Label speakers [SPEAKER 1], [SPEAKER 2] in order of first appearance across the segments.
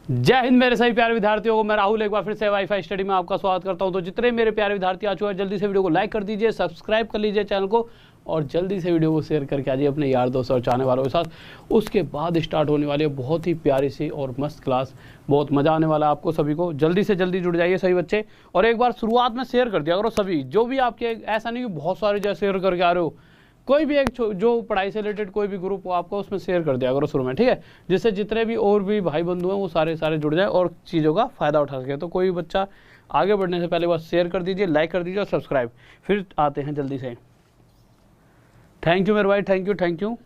[SPEAKER 1] जय हिंद मेरे सभी प्यारे विद्यार्थियों को, मैं राहुल एक बार फिर से वाईफाई स्टडी में आपका स्वागत करता हूं। तो जितने मेरे प्यारे विद्यार्थी आ चुके हैं, जल्दी से वीडियो को लाइक कर दीजिए, सब्सक्राइब कर लीजिए चैनल को और जल्दी से वीडियो को शेयर करके आइए अपने यार दोस्तों और चाहने वालों के साथ। उसके बाद स्टार्ट होने वाली है बहुत ही प्यारी सी और मस्त क्लास, बहुत मज़ा आने वाला है आपको सभी को। जल्दी से जल्दी जुड़ जाइए सभी बच्चे, और एक बार शुरुआत में शेयर कर दिया करो सभी, जो भी आपके, ऐसा नहीं कि बहुत सारे जैसे शेयर करके आ रहे हो, कोई भी एक जो पढ़ाई से रिलेटेड कोई भी ग्रुप हो आपका, उसमें शेयर कर दिया करो शुरू में, ठीक है, जिससे जितने भी और भी भाई बंधु हैं वो सारे जुड़ जाए और चीज़ों का फ़ायदा उठा सके। तो कोई बच्चा आगे बढ़ने से पहले बस शेयर कर दीजिए, लाइक कर दीजिए और सब्सक्राइब। फिर आते हैं जल्दी से। थैंक यू मेरे भाई, थैंक यू।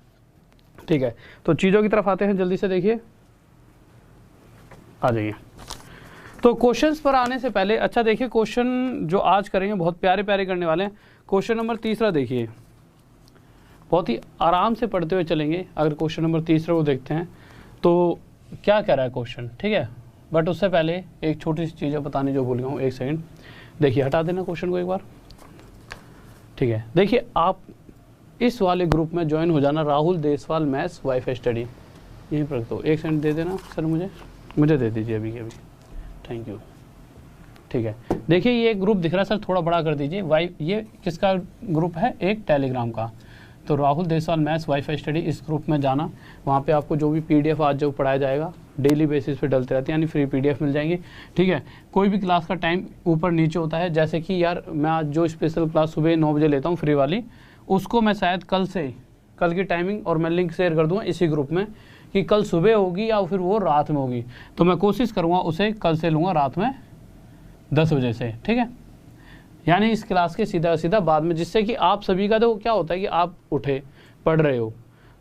[SPEAKER 1] ठीक है, तो चीज़ों की तरफ आते हैं जल्दी से। देखिए, आ जाइए। तो क्वेश्चंस पर आने से पहले, अच्छा देखिए, क्वेश्चन जो आज करेंगे बहुत प्यारे प्यारे करने वाले हैं। क्वेश्चन नंबर 3 देखिए, बहुत ही आराम से पढ़ते हुए चलेंगे। अगर क्वेश्चन नंबर 3 को देखते हैं तो क्या कह रहा है क्वेश्चन, ठीक है। बट उससे पहले एक छोटी सी चीज़ बताने जो भूल गया हूँ, एक सेकंड। देखिए, हटा देना क्वेश्चन को एक बार, ठीक है। देखिए, आप इस वाले ग्रुप में ज्वाइन हो जाना, Rahul Deswal maths wifi study, यहीं पर रख दो। एक सेकंड दे देना सर, मुझे दे दीजिए अभी अभी, थैंक यू। ठीक है, देखिए ये ग्रुप दिख रहा है सर, थोड़ा बड़ा कर दीजिए। ये किसका ग्रुप है? एक टेलीग्राम का। तो Rahul Deswal maths wifi study, इस ग्रुप में जाना। वहाँ पे आपको जो भी पीडीएफ आज जो पढ़ाया जाएगा डेली बेसिस पे डलते रहते हैं, यानी फ्री पीडीएफ मिल जाएंगी, ठीक है। कोई भी क्लास का टाइम ऊपर नीचे होता है, जैसे कि यार मैं आज जो स्पेशल क्लास सुबह 9 बजे लेता हूँ फ्री वाली, उसको मैं शायद कल की टाइमिंग और मैं लिंक शेयर कर दूँगा इसी ग्रुप में कि कल सुबह होगी या फिर वो रात में होगी। तो मैं कोशिश करूँगा उसे कल से लूँगा रात में 10 बजे से, ठीक है, यानी इस क्लास के सीधा बाद में, जिससे कि आप सभी का तो क्या होता है कि आप उठे पढ़ रहे हो,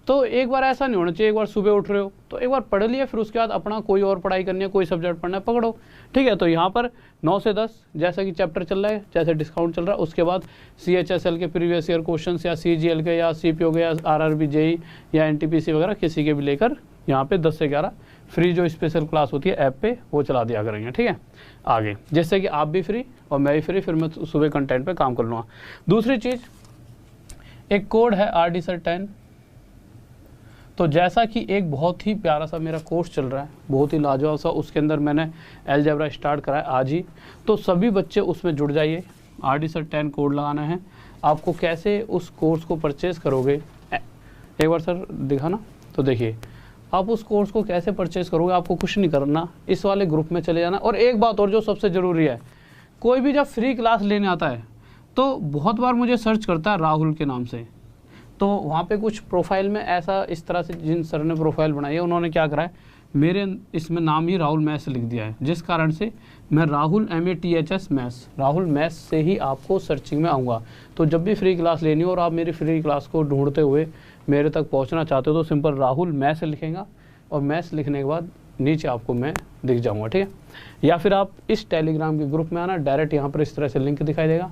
[SPEAKER 1] तो एक बार ऐसा नहीं होना चाहिए एक बार सुबह उठ रहे हो तो एक बार पढ़ लिया, फिर उसके बाद अपना कोई और पढ़ाई करनी है, कोई सब्जेक्ट पढ़ना है, पकड़ो, ठीक है। तो यहाँ पर 9 से 10 जैसा कि चैप्टर चल रहा है, जैसे डिस्काउंट चल रहा है, उसके बाद CHSL के प्रीवियस ईयर क्वेश्चन या CGL के या CPO के या RRB JEE या NTPC वगैरह किसी के भी लेकर यहाँ पे 10 से 11 फ्री जो स्पेशल क्लास होती है ऐप पे, वो चला दिया करेंगे, ठीक है, आगे, जिससे कि आप भी फ्री और मैं भी फ्री, फिर मैं सुबह कंटेंट पे काम कर लूँगा। दूसरी चीज़, एक कोड है RD Sir 10। तो जैसा कि एक बहुत ही प्यारा सा मेरा कोर्स चल रहा है, बहुत ही लाजवाब सा, उसके अंदर मैंने अलजेब्रा स्टार्ट करा है आज ही, तो सभी बच्चे उसमें जुड़ जाइए। RD Sir 10 कोड लगाना है आपको। कैसे उस कोर्स को परचेज़ करोगे, एक बार सर दिखाना। तो देखिए, आप उस कोर्स को कैसे परचेज़ करोगे, आपको कुछ नहीं करना, इस वाले ग्रुप में चले जाना। और एक बात और जो सबसे ज़रूरी है, कोई भी जब फ्री क्लास लेने आता है तो बहुत बार मुझे सर्च करता है राहुल के नाम से, तो वहाँ पे कुछ प्रोफाइल में ऐसा इस तरह से जिन सर ने प्रोफाइल बनाई है, उन्होंने क्या करा है, मेरे इसमें नाम ही राहुल मैथ्स लिख दिया है, जिस कारण से मैं Rahul MATHS maths, Rahul maths से ही आपको सर्चिंग में आऊँगा। तो जब भी फ्री क्लास लेनी हो और आप मेरी फ्री क्लास को ढूंढते हुए मेरे तक पहुंचना चाहते हो, तो सिंपल राहुल मैथ्स लिखेगा और मैथ्स लिखने के बाद नीचे आपको मैं दिख जाऊंगा, ठीक है। या फिर आप इस टेलीग्राम के ग्रुप में आना, डायरेक्ट यहाँ पर इस तरह से लिंक दिखाई देगा,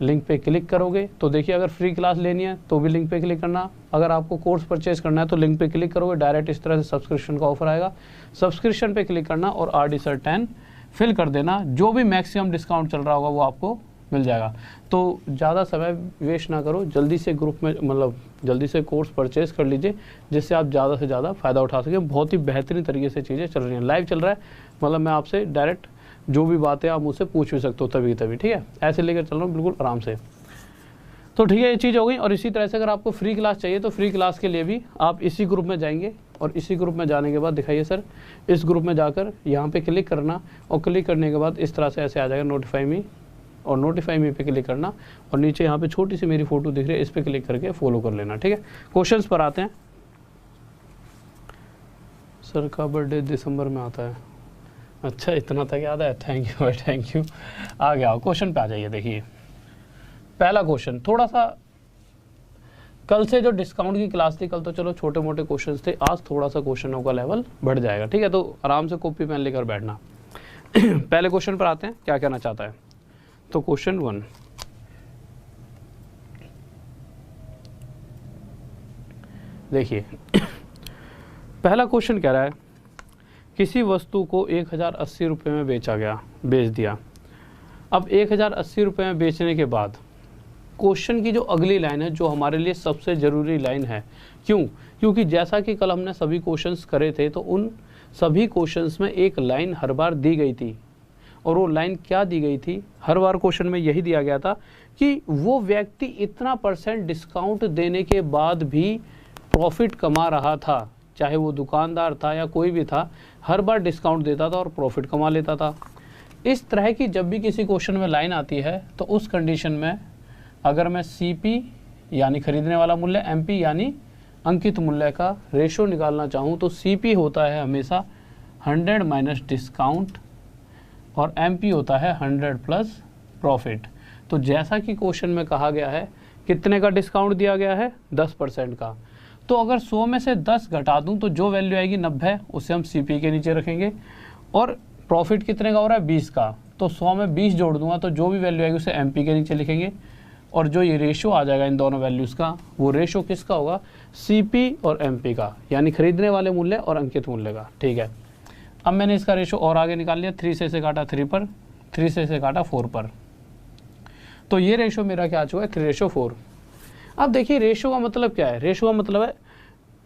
[SPEAKER 1] लिंक पे क्लिक करोगे तो देखिए, अगर फ्री क्लास लेनी है तो भी लिंक पे क्लिक करना, अगर आपको कोर्स परचेज करना है तो लिंक पे क्लिक करोगे, डायरेक्ट इस तरह से सब्सक्रिप्शन का ऑफर आएगा, सब्सक्रिप्शन पे क्लिक करना और RD Sir 10 फिल कर देना। जो भी मैक्सिमम डिस्काउंट चल रहा होगा वो आपको मिल जाएगा। तो ज़्यादा समय वेस्ट ना करो, जल्दी से ग्रुप में, मतलब जल्दी से कोर्स परचेज कर लीजिए, जिससे आप ज़्यादा से ज़्यादा फ़ायदा उठा सकें। बहुत ही बेहतरीन तरीके से चीज़ें चल रही हैं, लाइव चल रहा है, मतलब मैं आपसे डायरेक्ट जो भी बातें आप मुझसे पूछ भी सकते हो तभी, ठीक है, ऐसे लेकर चल रहा हूँ बिल्कुल आराम से। तो ठीक है, ये चीज़ हो गई। और इसी तरह से अगर आपको फ्री क्लास चाहिए तो फ्री क्लास के लिए भी आप इसी ग्रुप में जाएंगे, और इसी ग्रुप में जाने के बाद दिखाइए सर, इस ग्रुप में जाकर यहाँ पे क्लिक करना, और क्लिक करने के बाद इस तरह से ऐसे आ जाएगा नोटिफाई मी, और नोटिफाई मी पे क्लिक करना, और नीचे यहाँ पे छोटी सी मेरी फोटो दिख रही है, इस पर क्लिक करके फॉलो कर लेना, ठीक है। क्वेश्चंस पर आते हैं। सर का बर्थडे दिसंबर में आता है, अच्छा इतना तक याद है, थैंक यू भाई, थैंक यू। आ गया, क्वेश्चन पे आ जाइए। देखिए, पहला क्वेश्चन, थोड़ा सा कल से जो डिस्काउंट की क्लास थी, कल तो चलो छोटे मोटे क्वेश्चंस थे, आज थोड़ा सा क्वेश्चनों का लेवल बढ़ जाएगा, ठीक है। तो आराम से कॉपी पेन लेकर बैठना। पहले क्वेश्चन पर आते हैं, क्या कहना चाहता है। तो क्वेश्चन 1, देखिए पहला क्वेश्चन कह रहा है, किसी वस्तु को 1080 रुपये में बेच दिया। अब 1080 रुपये में बेचने के बाद क्वेश्चन की जो अगली लाइन है, जो हमारे लिए सबसे ज़रूरी लाइन है, क्योंकि जैसा कि कल हमने सभी क्वेश्चंस करे थे, तो उन सभी क्वेश्चंस में एक लाइन हर बार दी गई थी, और वो लाइन क्या दी गई थी, हर बार क्वेश्चन में यही दिया गया था कि वो व्यक्ति इतना % डिस्काउंट देने के बाद भी प्रॉफिट कमा रहा था, चाहे वो दुकानदार था या कोई भी था, हर बार डिस्काउंट देता था और प्रॉफिट कमा लेता था। इस तरह की जब भी किसी क्वेश्चन में लाइन आती है तो उस कंडीशन में अगर मैं CP यानी खरीदने वाला मूल्य, MP यानी अंकित मूल्य का रेशो निकालना चाहूँ तो CP होता है हमेशा 100 माइनस डिस्काउंट और MP होता है 100 प्लस प्रॉफिट। तो जैसा कि क्वेश्चन में कहा गया है, कितने का डिस्काउंट दिया गया है, 10% का। तो अगर 100 में से 10 घटा दूं तो जो वैल्यू आएगी 90, उसे हम CP के नीचे रखेंगे, और प्रॉफिट कितने का हो रहा है, 20 का। तो 100 में 20 जोड़ दूंगा तो जो भी वैल्यू आएगी उसे MP के नीचे लिखेंगे, और जो ये रेशो आ जाएगा इन दोनों वैल्यूज़ का, वो रेशो किसका होगा, CP और MP का, यानी खरीदने वाले मूल्य और अंकित मूल्य का। ठीक है, अब मैंने इसका रेशो और आगे निकाल लिया, 3 से काटा 3 पर, 3 से काटा 4 पर, तो ये रेशो मेरा क्या आ चुका है, 3:4। अब देखिए रेशो का मतलब क्या है, रेशो का मतलब है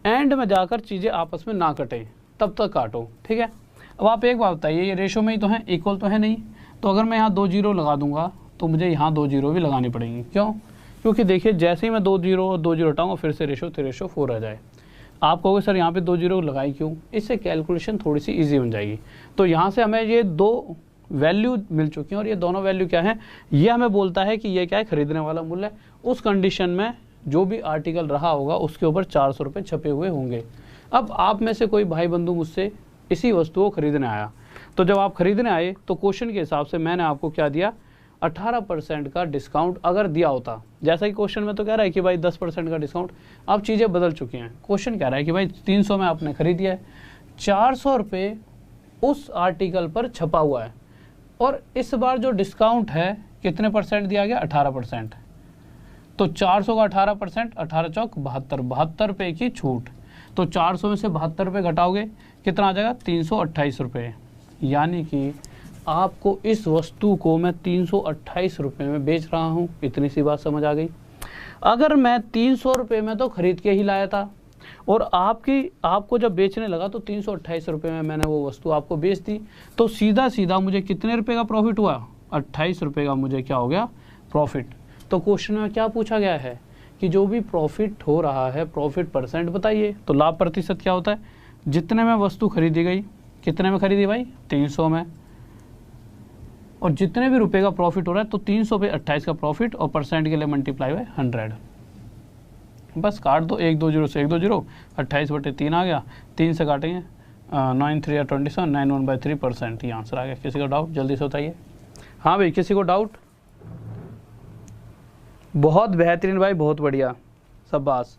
[SPEAKER 1] एंड में जाकर चीज़ें आपस में ना कटें तब तक काटो। ठीक है, अब आप एक बात बताइए, ये रेशो में ही तो है, इक्वल तो है नहीं, तो अगर मैं यहाँ 2 जीरो लगा दूंगा तो मुझे यहाँ 2 जीरो भी लगानी पड़ेंगी। क्यों, क्योंकि देखिए जैसे ही मैं 2 जीरो हटाऊंगा फिर से रेशो 3:4 आ जाए। आप कहोगे सर यहाँ पे 2 जीरो लगाई क्यों, इससे कैलकुलेशन थोड़ी सी ईजी बन जाएगी। तो यहाँ से हमें ये 2 वैल्यू मिल चुकी हैं, और ये दोनों वैल्यू क्या है, ये हमें बोलता है कि ये क्या है, खरीदने वाला मूल्य। उस कंडीशन में जो भी आर्टिकल रहा होगा उसके ऊपर 400 रुपये छपे हुए होंगे। अब आप में से कोई भाई बंधु मुझसे इसी वस्तु को खरीदने आया, तो जब आप खरीदने आए तो क्वेश्चन के हिसाब से मैंने आपको क्या दिया, 18% का डिस्काउंट अगर दिया होता, जैसा कि क्वेश्चन में तो कह रहा है कि भाई 10% का डिस्काउंट, अब चीज़ें बदल चुकी हैं। क्वेश्चन कह रहा है कि भाई 300 में आपने खरीद दिया है, 400 रुपये उस आर्टिकल पर छपा हुआ है, और इस बार जो डिस्काउंट है कितने % दिया गया, 18%। तो 400 का 18%, 18 चौक 72, 72 रुपये की छूट। तो 400 में से 72 रुपये घटाओगे कितना आ जाएगा, 328 रुपये। यानी कि आपको इस वस्तु को मैं 328 रुपये में बेच रहा हूँ। इतनी सी बात समझ आ गई। अगर मैं 300 रुपये में तो खरीद के ही लाया था, और आपको जब बेचने लगा तो 328 रुपये में मैंने वो वस्तु आपको बेच दी, तो सीधा सीधा मुझे कितने रुपए का प्रॉफिट हुआ, 28 रुपये का मुझे क्या हो गया, प्रॉफिट। तो क्वेश्चन में क्या पूछा गया है कि जो भी प्रॉफिट हो रहा है, प्रॉफिट % बताइए। तो लाभ प्रतिशत क्या होता है, जितने में वस्तु खरीदी गई, कितने में खरीदी भाई, 300 में, और जितने भी रुपए का प्रॉफिट हो रहा है तो 300 पे 28 का प्रॉफिट, और % के लिए मल्टीप्लाई बाय 100। बस काट दो, 1 2 0 से 1 2 0, 28/3 आ गया, 3 से काटेंगे 9 3 27, 9 1/3%, ये आंसर आ गया। किसी का डाउट जल्दी से बताइए। हाँ भाई, किसी को डाउट? बहुत बेहतरीन भाई, बहुत बढ़िया, शाबाश,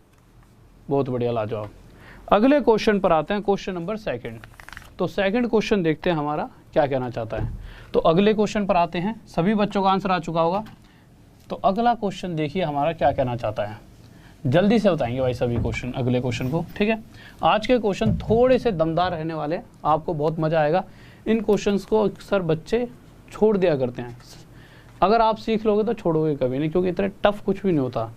[SPEAKER 1] बहुत बढ़िया, लाजवाब। अगले क्वेश्चन पर आते हैं, क्वेश्चन नंबर 2। तो सेकंड क्वेश्चन देखते हैं हमारा क्या कहना चाहता है। तो अगले क्वेश्चन पर आते हैं, सभी बच्चों का आंसर आ चुका होगा। तो अगला क्वेश्चन देखिए हमारा क्या कहना चाहता है, जल्दी से बताएंगे भाई सभी क्वेश्चन, अगले क्वेश्चन को। ठीक है, आज के क्वेश्चन थोड़े से दमदार रहने वाले, आपको बहुत मज़ा आएगा। इन क्वेश्चंस को अक्सर बच्चे छोड़ दिया करते हैं, अगर आप सीख लोगे तो छोड़ोगे कभी नहीं, क्योंकि इतने टफ कुछ भी नहीं होता,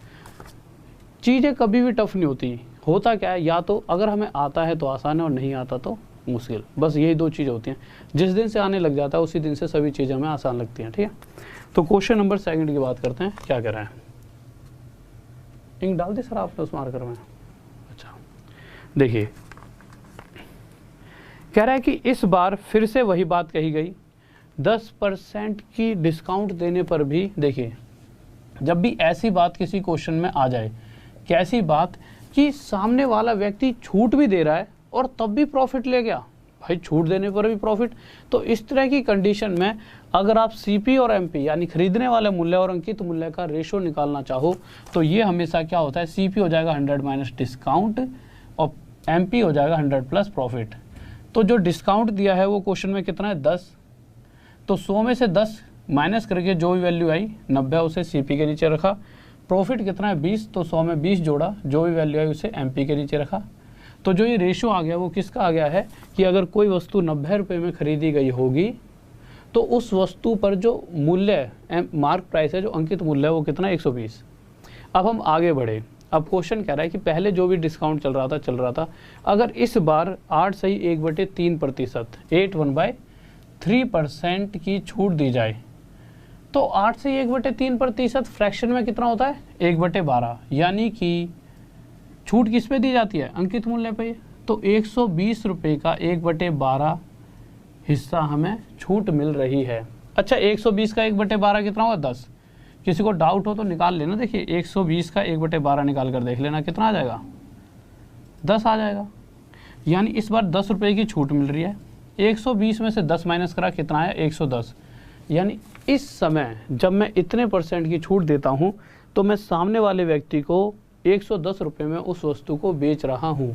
[SPEAKER 1] चीज़ें कभी भी टफ नहीं होती। होता क्या है, या तो अगर हमें आता है तो आसान है और नहीं आता तो मुश्किल, बस यही 2 चीज़ होती हैं। जिस दिन से आने लग जाता है उसी दिन से सभी चीज़ें हमें आसान लगती हैं। ठीक है, तो क्वेश्चन नंबर 2 की बात करते हैं, क्या कह रहे हैं। इंक डाल दी सर आपने उस मार्कर में? अच्छा, देखिए कह रहा है कि इस बार फिर से वही बात कही गई, 10% की डिस्काउंट देने पर भी। देखिए जब भी ऐसी बात किसी क्वेश्चन में आ जाए, कैसी बात कि सामने वाला व्यक्ति छूट भी दे रहा है और तब भी प्रॉफिट ले गया, भाई छूट देने पर भी प्रॉफिट, तो इस तरह की कंडीशन में अगर आप CP और MP यानी खरीदने वाले मूल्य और अंकित मूल्य का रेशो निकालना चाहो तो ये हमेशा क्या होता है, CP हो जाएगा 100 माइनस डिस्काउंट और MP हो जाएगा 100 प्लस प्रॉफिट। तो जो डिस्काउंट दिया है वो क्वेश्चन में कितना है, 10। तो 100 में से 10 माइनस करके जो भी वैल्यू आई 90 उसे CP के नीचे रखा। प्रॉफिट कितना है, 20, तो 100 में 20 जोड़ा, जो भी वैल्यू आई उसे MP के नीचे रखा। तो जो ये रेशो आ गया वो किसका आ गया है कि अगर कोई वस्तु 90 रुपये में खरीदी गई होगी तो उस वस्तु पर जो मूल्य मार्क प्राइस है, जो अंकित मूल्य है वो कितना, 120। अब हम आगे बढ़े। अब क्वेश्चन कह रहा है कि पहले जो भी डिस्काउंट चल रहा था, अगर इस बार 8 सही 1/3%, 8/3% की छूट दी जाए तो 8 से 1/3% फ्रैक्शन में कितना होता है 1/12, यानी कि छूट किस पे दी जाती है अंकित मूल्य पे, तो 120 रुपये का 1/12 हिस्सा हमें छूट मिल रही है। अच्छा 120 का 1/12 कितना होगा 10, किसी को डाउट हो तो निकाल लेना, देखिए 120 का 1/12 निकाल कर देख लेना कितना आ जाएगा 10 आ जाएगा, यानी इस बार 10 रुपये की छूट मिल रही है। 120 में से 10 माइनस करा कितना आया 110, यानी इस समय जब मैं इतने % की छूट देता हूँ तो मैं सामने वाले व्यक्ति को 110 रुपये में उस वस्तु को बेच रहा हूँ,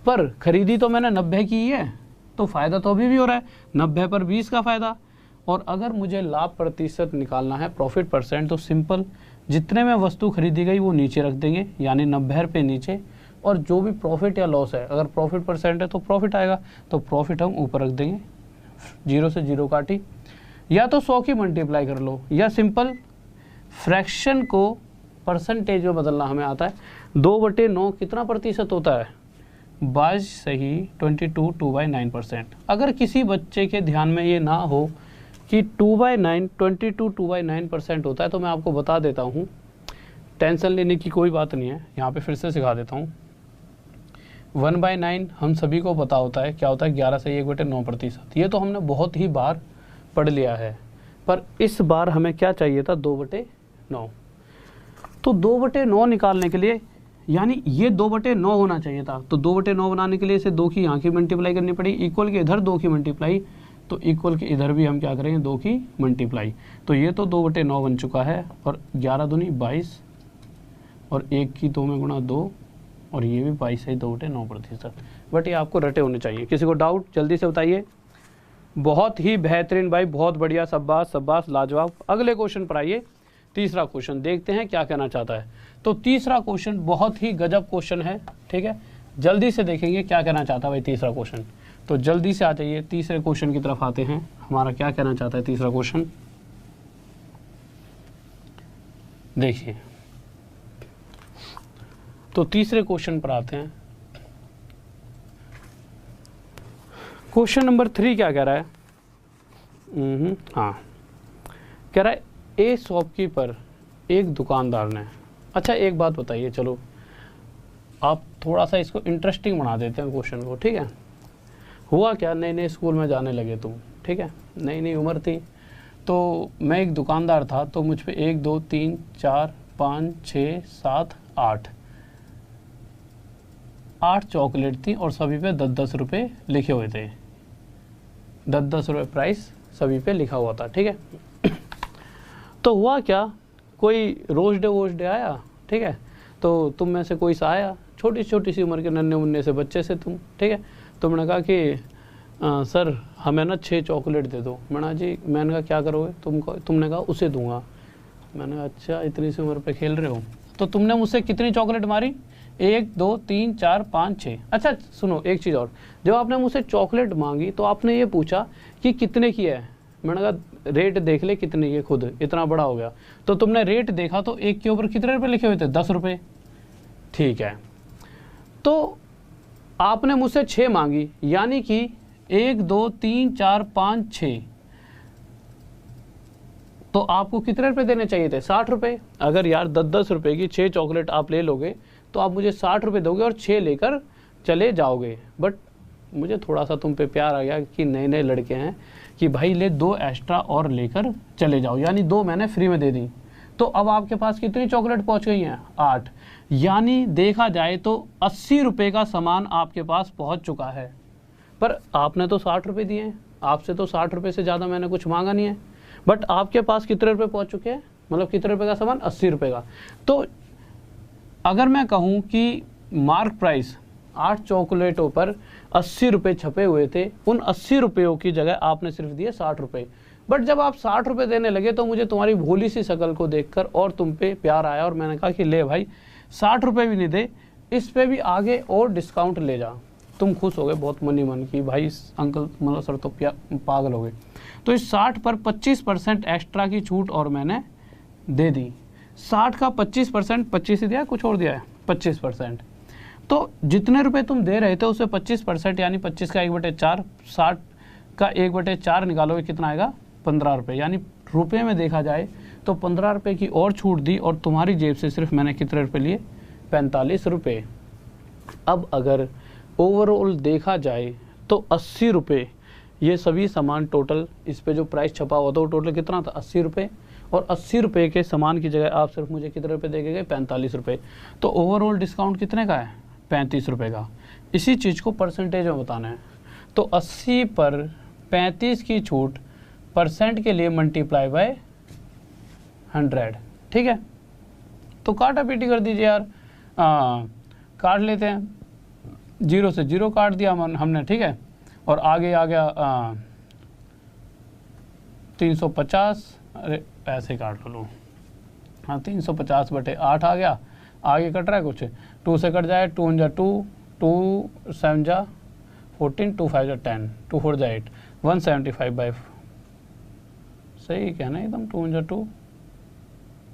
[SPEAKER 1] पर खरीदी तो मैंने 90 की है, तो फ़ायदा तो अभी भी हो रहा है 90 पर 20 का फ़ायदा। और अगर मुझे लाभ प्रतिशत निकालना है प्रॉफिट %, तो सिंपल जितने में वस्तु खरीदी गई वो नीचे रख देंगे, यानी 90 रुपये नीचे, और जो भी प्रॉफिट या लॉस है, अगर प्रॉफिट % है तो प्रॉफिट आएगा, तो प्रॉफिट हम ऊपर रख देंगे, 0 से 0 काटी, या तो 100 की मल्टीप्लाई कर लो, या सिंपल फ्रैक्शन को परसेंटेज में बदलना हमें आता है। 2/9 कितना प्रतिशत होता है 22 सही 22 2/9%। अगर किसी बच्चे के ध्यान में ये ना हो कि 22 2/9% होता है, तो मैं आपको बता देता हूँ, टेंशन लेने की कोई बात नहीं है, यहाँ पे फिर से सिखा देता हूँ। 1/9 हम सभी को पता होता है क्या होता है 11 से 1/9%, ये तो हमने बहुत ही बार पढ़ लिया है, पर इस बार हमें क्या चाहिए था 2/9। तो 2/9 निकालने के लिए, यानी ये 2/9 होना चाहिए था, तो 2/9 बनाने के लिए इसे 2 की यहाँ की मल्टीप्लाई करनी पड़ी, इक्वल के इधर 2 की मल्टीप्लाई, तो इक्वल के इधर भी हम क्या करेंगे 2 की मल्टीप्लाई, तो ये तो 2/9 बन चुका है, और 11 दूनी 22, और 1 की 2 में गुणा 2, और ये भी 22 है 2/9%। बट ये आपको रटे होने चाहिए। किसी को डाउट जल्दी से बताइए। बहुत ही बेहतरीन भाई, बहुत बढ़िया, शाबाश शाबाश, लाजवाब। अगले क्वेश्चन पर आइए, तीसरा क्वेश्चन देखते हैं क्या कहना चाहता है। तो तीसरा क्वेश्चन बहुत ही गजब क्वेश्चन है, ठीक है, जल्दी से देखेंगे क्या कहना चाहता है भाई तीसरा क्वेश्चन। तो जल्दी से आ जाइए, तीसरे क्वेश्चन की तरफ आते हैं, हमारा क्या कहना चाहता है तीसरा क्वेश्चन, देखिए। तो तीसरे क्वेश्चन पर आते हैं। क्वेश्चन नंबर 3 क्या कह रहा है, हाँ, कह रहा है ए शॉपकीपर एक दुकानदार ने, अच्छा एक बात बताइए, चलो आप थोड़ा सा इसको इंटरेस्टिंग बना देते हैं क्वेश्चन को, ठीक है। हुआ क्या, नए नए स्कूल में जाने लगे तुम, ठीक है, नई नई उम्र थी, तो मैं एक दुकानदार था, तो मुझ पे 1 2 3 4 5 6 7 8 चॉकलेट थी, और सभी पे 10-10 रुपये लिखे हुए थे, 10-10 रुपये प्राइस सभी पे लिखा हुआ था, ठीक है। तो हुआ क्या, कोई रोज डे आया, ठीक है, तो तुम में से कोई सा आया, छोटी छोटी सी उम्र के नन्हे मुन्ने से बच्चे से तुम, ठीक है। तो मैंने कहा कि सर हमें ना 6 चॉकलेट दे दो। मैंने कहा क्या करोगे तुमने कहा उसे दूंगा। मैंने कहा अच्छा इतनी सी उम्र पे खेल रहे हो, तो तुमने मुझसे कितनी चॉकलेट मारी, 1 2 3 4 5 6। अच्छा सुनो एक चीज़ और, जब आपने मुझसे चॉकलेट मांगी तो आपने ये पूछा कि कितने की है, मैंने कहा रेट देख ले कितने की, खुद इतना बड़ा हो गया, तो तुमने रेट देखा तो एक के ऊपर कितने रुपए लिखे हुए थे, 10 रुपये, ठीक है। तो आपने मुझसे 6 मांगी, यानी कि 1 2 3 4 5 6, तो आपको कितने रुपए देने चाहिए थे, 60 रुपये। अगर यार 10-10 रुपये की 6 चॉकलेट आप ले लोगे तो आप मुझे 60 रुपये दोगे और 6 लेकर चले जाओगे। बट मुझे थोड़ा सा तुम पे प्यार आ गया कि नए नए लड़के हैं, कि भाई ले 2 एक्स्ट्रा और लेकर चले जाओ, यानी 2 मैंने फ्री में दे दी। तो अब आपके पास कितनी चॉकलेट पहुंच गई हैं, 8, यानी देखा जाए तो 80 रुपये का सामान आपके पास पहुंच चुका है। पर आपने तो 60 रुपये दिए हैं, आपसे तो 60 रुपये से ज़्यादा मैंने कुछ मांगा नहीं है, बट आपके पास कितने रुपये पहुंच चुके हैं, मतलब कितने रुपये का सामान, 80 रुपये का। तो अगर मैं कहूँ कि मार्क प्राइस 8 चॉकलेटों पर 80 रुपये छपे हुए थे, उन 80 रुपयों की जगह आपने सिर्फ दिए 60 रुपये। बट जब आप 60 रुपये देने लगे तो मुझे तुम्हारी भोली सी शक्ल को देखकर और तुम पे प्यार आया, और मैंने कहा कि ले भाई 60 रुपये भी नहीं दे, इस पे भी आगे और डिस्काउंट ले जा। तुम खुश हो गए बहुत मनी मन की, भाई अंकल मतलब सर तो पागल हो गए। तो इस 60 पर 25% एक्स्ट्रा की छूट और मैंने दे दी। 60 का 25%, 25 ही दिया है, कुछ और दिया है, 25%। तो जितने रुपए तुम दे रहे थे उससे 25% यानी 25 का 1/4, 60 का 1/4 निकालोगे कितना आएगा, 15 रुपये। यानी रुपये में देखा जाए तो 15 रुपये की और छूट दी और तुम्हारी जेब से सिर्फ मैंने कितने रुपये लिए, 45 रुपये। अब अगर ओवरऑल देखा जाए तो 80 रुपये ये सभी सामान टोटल, इस पे जो प्राइस छपा हुआ था वो टोटल कितना था, 80 रुपये। और 80 रुपये के सामान की जगह आप सिर्फ मुझे कितने रुपये दे गए, 45 रुपये। तो ओवरऑल डिस्काउंट कितने का है, 35 रुपये का। इसी चीज़ को परसेंटेज में बताना है। तो 80 पर 35 की छूट परसेंट के लिए मल्टीप्लाई बाय 100, ठीक है। तो काटा पीटी कर दीजिए यार, काट लेते हैं, 0 से 0 काट दिया हमने, ठीक है। और आगे आ गया 350, अरे ऐसे काट लो, हाँ 350/8 आ गया। आगे कट रहा है कुछ, 2 से कट जाए, 2 × 2, 2 7 जा 14, 2 5 जा 10, 2 4 जा 8, 175/4, सही कहना एकदम, 2 × 2,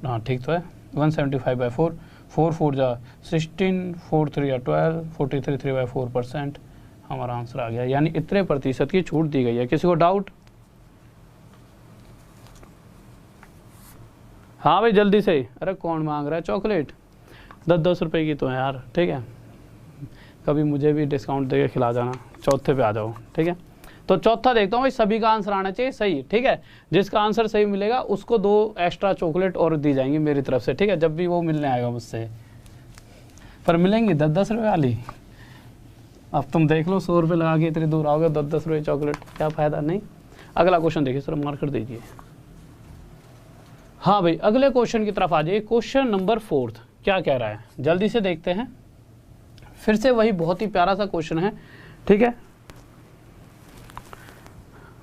[SPEAKER 1] हाँ ठीक तो है, 175/4, 4 4 जा 16, 4 3 जा 12, 43 3/4% हमारा आंसर आ गया। यानी इतने प्रतिशत की छूट दी गई है। किसी को डाउट? हाँ भाई जल्दी से। अरे कौन मांग रहा है चॉकलेट, 10-10 रुपए की तो है यार, ठीक है। कभी मुझे भी डिस्काउंट देके खिला जाना, चौथे पे आ जाओ, ठीक है। तो चौथा देखता हूँ भाई, सभी का आंसर आना चाहिए सही, ठीक है। जिसका आंसर सही मिलेगा उसको 2 एक्स्ट्रा चॉकलेट और दी जाएंगी मेरी तरफ से, ठीक है, जब भी वो मिलने आएगा मुझसे। पर मिलेंगी 10-10 रुपये वाली। अब तुम देख लो, 100 रुपये लगा के इतनी दूर आओगे, 10-10 रुपये चॉकलेट, क्या फ़ायदा। नहीं। अगला क्वेश्चन देखिए सर, मार्क कर दीजिए। हाँ भाई अगले क्वेश्चन की तरफ आ जाइए। क्वेश्चन नंबर 4 क्या कह रहा है, जल्दी से देखते हैं। फिर से वही बहुत ही प्यारा सा क्वेश्चन है, ठीक है।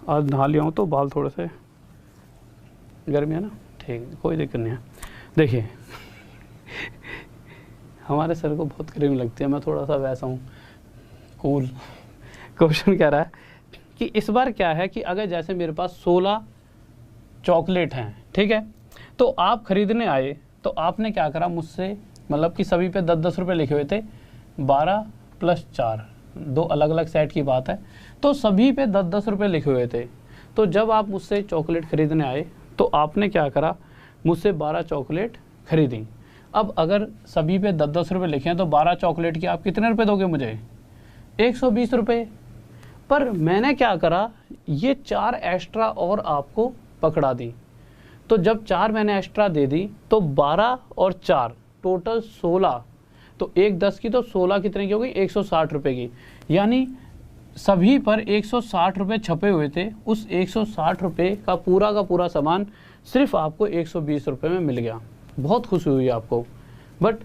[SPEAKER 1] आज नहा लिया हूँ तो बाल थोड़े से गर्मी है ना, ठीक, कोई दिक्कत नहीं है। देखिए हमारे सर को बहुत गर्मी लगती है, मैं थोड़ा सा वैसा हूँ कूल। क्वेश्चन कह रहा है कि इस बार क्या है कि अगर जैसे मेरे पास 16 चॉकलेट हैं, ठीक है, तो आप खरीदने आए, तो आपने क्या करा मुझसे, मतलब कि सभी पे 10-10 रुपये लिखे हुए थे, 12 + 4, 2 अलग अलग सेट की बात है, तो सभी पे 10-10 रुपये लिखे हुए थे। तो जब आप मुझसे चॉकलेट खरीदने आए तो आपने क्या करा, मुझसे 12 चॉकलेट खरीदी। अब अगर सभी पे 10-10 रुपये लिखे हैं तो 12 चॉकलेट की आप कितने रुपये दोगे मुझे, 120 रुपये। पर मैंने क्या करा, ये 4 एक्स्ट्रा और आपको पकड़ा दी। तो जब 4 मैंने एक्स्ट्रा दे दी तो 12 और 4 टोटल 16, तो 1 10 की, तो 16 कितने की हो गई, 160 रुपये की। यानी सभी पर 160 रुपये छपे हुए थे, उस 160 रुपये का पूरा सामान सिर्फ आपको 120 रुपये में मिल गया। बहुत खुशी हुई आपको, बट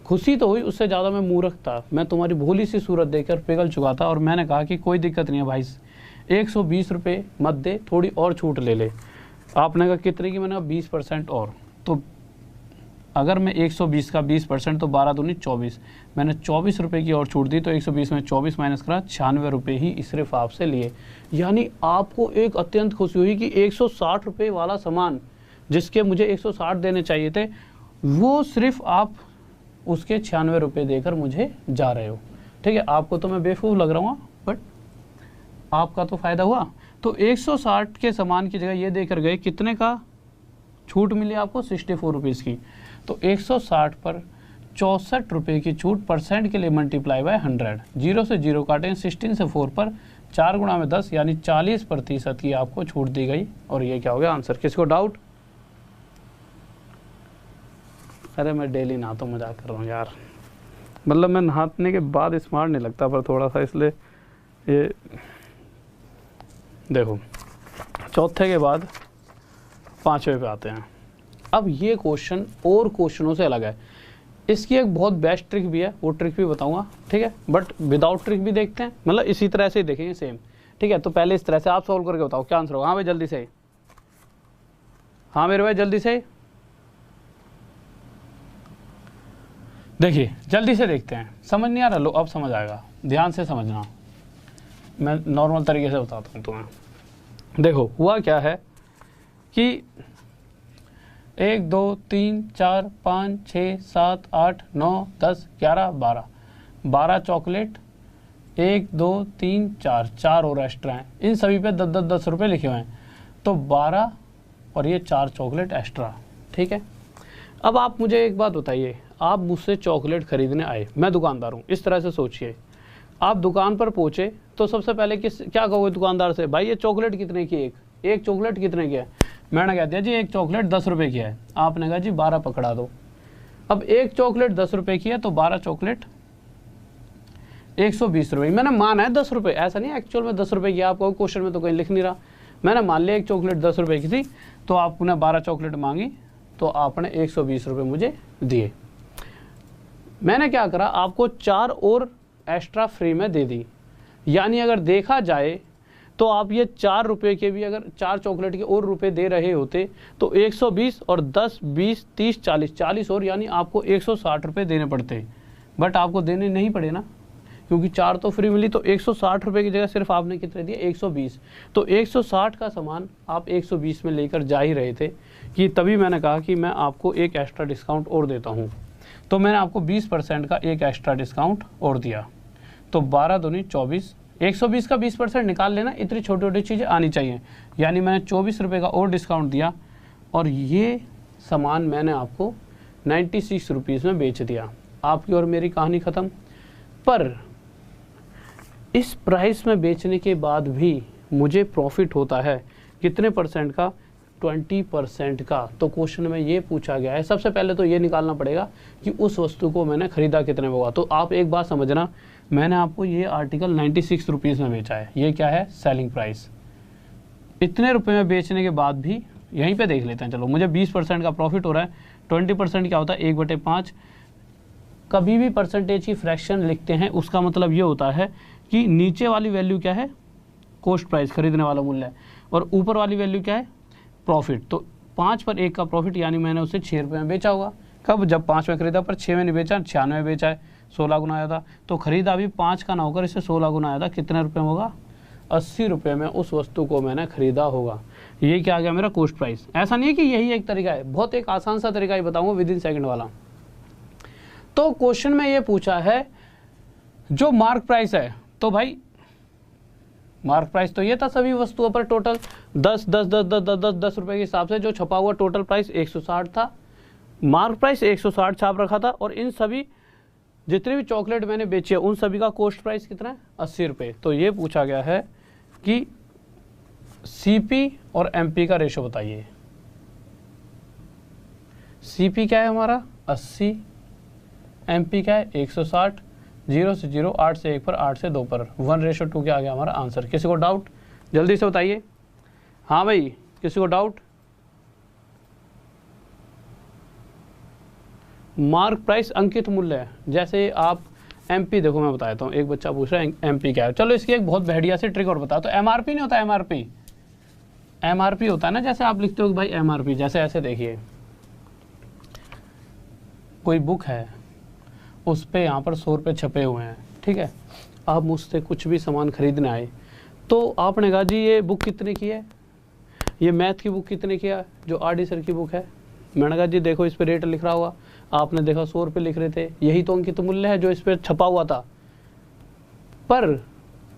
[SPEAKER 1] खुशी तो हुई, उससे ज़्यादा मैं मूर्ख था। मैं तुम्हारी भोली सी सूरत देखकर पिघल चुका था और मैंने कहा कि कोई दिक्कत नहीं है भाई, 120 रुपये मत दे, थोड़ी और छूट ले ले। आपने कहा कितने की, मैंने कहा 20% और। तो अगर मैं 120 का 20%, तो 12 दूनी 24, मैंने 24 रुपये की और छूट दी, तो 120 में 24 माइनस करा, 96 रुपये ही सिर्फ आपसे लिए। यानी आपको एक अत्यंत खुशी हुई कि 160 रुपये वाला सामान जिसके मुझे 160 देने चाहिए थे, वो सिर्फ आप उसके 96 रुपये देकर मुझे जा रहे हो, ठीक है। आपको तो मैं बेवकूफ़ लग रहा हूँ, बट आपका तो फ़ायदा हुआ। तो 160 के सामान की जगह ये देकर गए, कितने का छूट मिली आपको, 64 रुपीज़ की। तो 160 पर 64 रुपये की छूट परसेंट के लिए मल्टीप्लाई बाय 100, 0 से 0 काटें, 16 से 4 पर 4 गुणा में 10, यानी 40% की आपको छूट दी गई। और ये क्या हो गया आंसर। किसको डाउट? अरे मैं डेली नहाता हूँ, मजाक कर रहा हूँ यार, मतलब मैं नहाने के बाद स्मार्ट नहीं लगता, पर थोड़ा सा इसलिए ये देखो। चौथे के बाद 5वें पे आते हैं। अब ये क्वेश्चन और क्वेश्चनों से अलग है। इसकी एक बहुत बेस्ट ट्रिक भी है, वो ट्रिक भी बताऊंगा, ठीक है, बट विदाउट ट्रिक भी देखते हैं, मतलब इसी तरह से ही देखेंगे सेम, ठीक है। तो पहले इस तरह से आप सॉल्व करके बताओ क्या आंसर होगा। हाँ भाई जल्दी से, हाँ मेरे भाई जल्दी से देखिए, जल्दी से देखते हैं। समझ नहीं आ रहा, लो अब समझ आएगा, ध्यान से समझना, मैं नॉर्मल तरीके से बताता हूँ तुम्हें। देखो हुआ क्या है कि 1 2 3 4 5 6 7 8 9 10 11 12 चॉकलेट, 1 2 3 4 और एक्स्ट्रा हैं, इन सभी पे 10 रुपये लिखे हुए हैं, तो 12 और ये 4 चॉकलेट एक्स्ट्रा। ठीक है, अब आप मुझे एक बात बताइए, आप मुझसे चॉकलेट खरीदने आए, मैं दुकानदार हूँ, इस तरह से सोचिए, आप दुकान पर पहुँचे तो सबसे पहले क्या कहोगे दुकानदार से, भाई ये चॉकलेट कितने की, एक चॉकलेट कितने की है? मैंने कह दिया जी एक चॉकलेट 10 रुपये की है, आपने कहा जी 12 पकड़ा दो। अब एक चॉकलेट 10 रुपये की है तो 12 चॉकलेट 120 रुपये, मैंने माना है 10 रुपये, ऐसा नहीं एक्चुअल में 10 रुपये की, आपको क्वेश्चन में तो कहीं लिख नहीं रहा, मैंने मान लिया एक चॉकलेट 10 रुपये की थी, तो आपने 12 चॉकलेट मांगी, तो आपने 120 रुपये मुझे दिए। मैंने क्या करा, आपको 4 और एक्स्ट्रा फ्री में दे दी, यानी अगर देखा जाए तो आप ये 4 रुपये के भी अगर 4 चॉकलेट के और रुपए दे रहे होते तो 120 और 10 20 30 40 और, यानी आपको 160 रुपये देने पड़ते, बट आपको देने नहीं पड़े ना, क्योंकि 4 तो फ्री मिली, तो 160 रुपये की जगह सिर्फ आपने कितने दिए 120, तो 160 का सामान आप 120 में लेकर जा ही रहे थे, कि तभी मैंने कहा कि मैं आपको एक एक्स्ट्रा डिस्काउंट और देता हूँ, तो मैंने आपको 20% का एक एक्स्ट्रा डिस्काउंट और दिया, तो 12 दूनी 24, 120 का 20% निकाल लेना, इतनी छोटी छोटी चीज़ें आनी चाहिए, यानी मैंने 24 रुपये का और डिस्काउंट दिया, और ये सामान मैंने आपको 96 रुपीज़ में बेच दिया, आपकी और मेरी कहानी ख़त्म। पर इस प्राइस में बेचने के बाद भी मुझे प्रॉफिट होता है कितने परसेंट का, 20% का। तो क्वेश्चन में ये पूछा गया है, सबसे पहले तो ये निकालना पड़ेगा कि उस वस्तु को मैंने खरीदा कितने में होगा। तो आप एक बात समझना, मैंने आपको ये आर्टिकल 96 रुपीज़ में बेचा है, ये क्या है सेलिंग प्राइस, इतने रुपए में बेचने के बाद भी, यहीं पे देख लेते हैं, चलो मुझे 20% का प्रॉफिट हो रहा है, 20% क्या होता है 1/5, कभी भी परसेंटेज की फ्रैक्शन लिखते हैं उसका मतलब ये होता है कि नीचे वाली वैल्यू क्या है कॉस्ट प्राइस, खरीदने वाला मूल्य है, और ऊपर वाली वैल्यू क्या है प्रॉफिट, तो 5 पर 1 का प्रॉफिट, यानी मैंने उसे 6 रुपये में बेचा होगा। कब, जब 5 में खरीदा पर 6 में नहीं बेचा, 96 में बेचा है, 16 गुना आया था, तो खरीदा भी 5 का ना होकर इसे 16 गुना आया था, कितने रुपये में होगा 80 रुपये में उस वस्तु को मैंने खरीदा होगा। ये क्या आ गया मेरा कॉस्ट प्राइस। ऐसा नहीं है कि यही एक तरीका है, बहुत एक आसान सा तरीका ही बताऊंगा विदिन सेकंड वाला। तो क्वेश्चन में ये पूछा है जो मार्क प्राइस है, तो भाई मार्क प्राइस तो ये था सभी वस्तुओं पर टोटल 10 रुपए के हिसाब से जो छपा हुआ टोटल प्राइस 160 था, मार्क प्राइस 160 छाप रखा था, और इन सभी जितने भी चॉकलेट मैंने बेचे उन सभी का कॉस्ट प्राइस कितना है 80 रुपये। तो ये पूछा गया है कि सीपी और एमपी का रेशो बताइए। सीपी क्या है हमारा 80, एमपी क्या है 160, 0 से 0, 8 से 1 पर, 8 से 2 पर, 1:2 क्या आ गया हमारा आंसर। किसी को डाउट जल्दी से बताइए, हाँ भाई किसी को डाउट। मार्क प्राइस अंकित मूल्य है, जैसे आप एमपी देखो मैं बता देता हूँ, एक बच्चा पूछ रहा है एमपी क्या है, चलो इसकी एक बहुत बढ़िया सी ट्रिक और बता। तो एमआरपी नहीं होता, एमआरपी होता है ना, जैसे आप लिखते हो कि भाई एमआरपी, जैसे ऐसे देखिए कोई बुक है उस पे यहाँ पर 100 रुपये छपे हुए हैं, ठीक है, आप मुझसे कुछ भी सामान खरीदने आए, तो आपने कहा जी ये बुक कितने की है, ये मैथ की बुक कितने की है, जो आरडी सर की बुक है, मैंने कहा जी देखो इस पे रेट लिख रहा होगा, आपने देखा 100 रुपये लिख रहे थे, यही तो अंकित मूल्य है जो इस पर छपा हुआ था, पर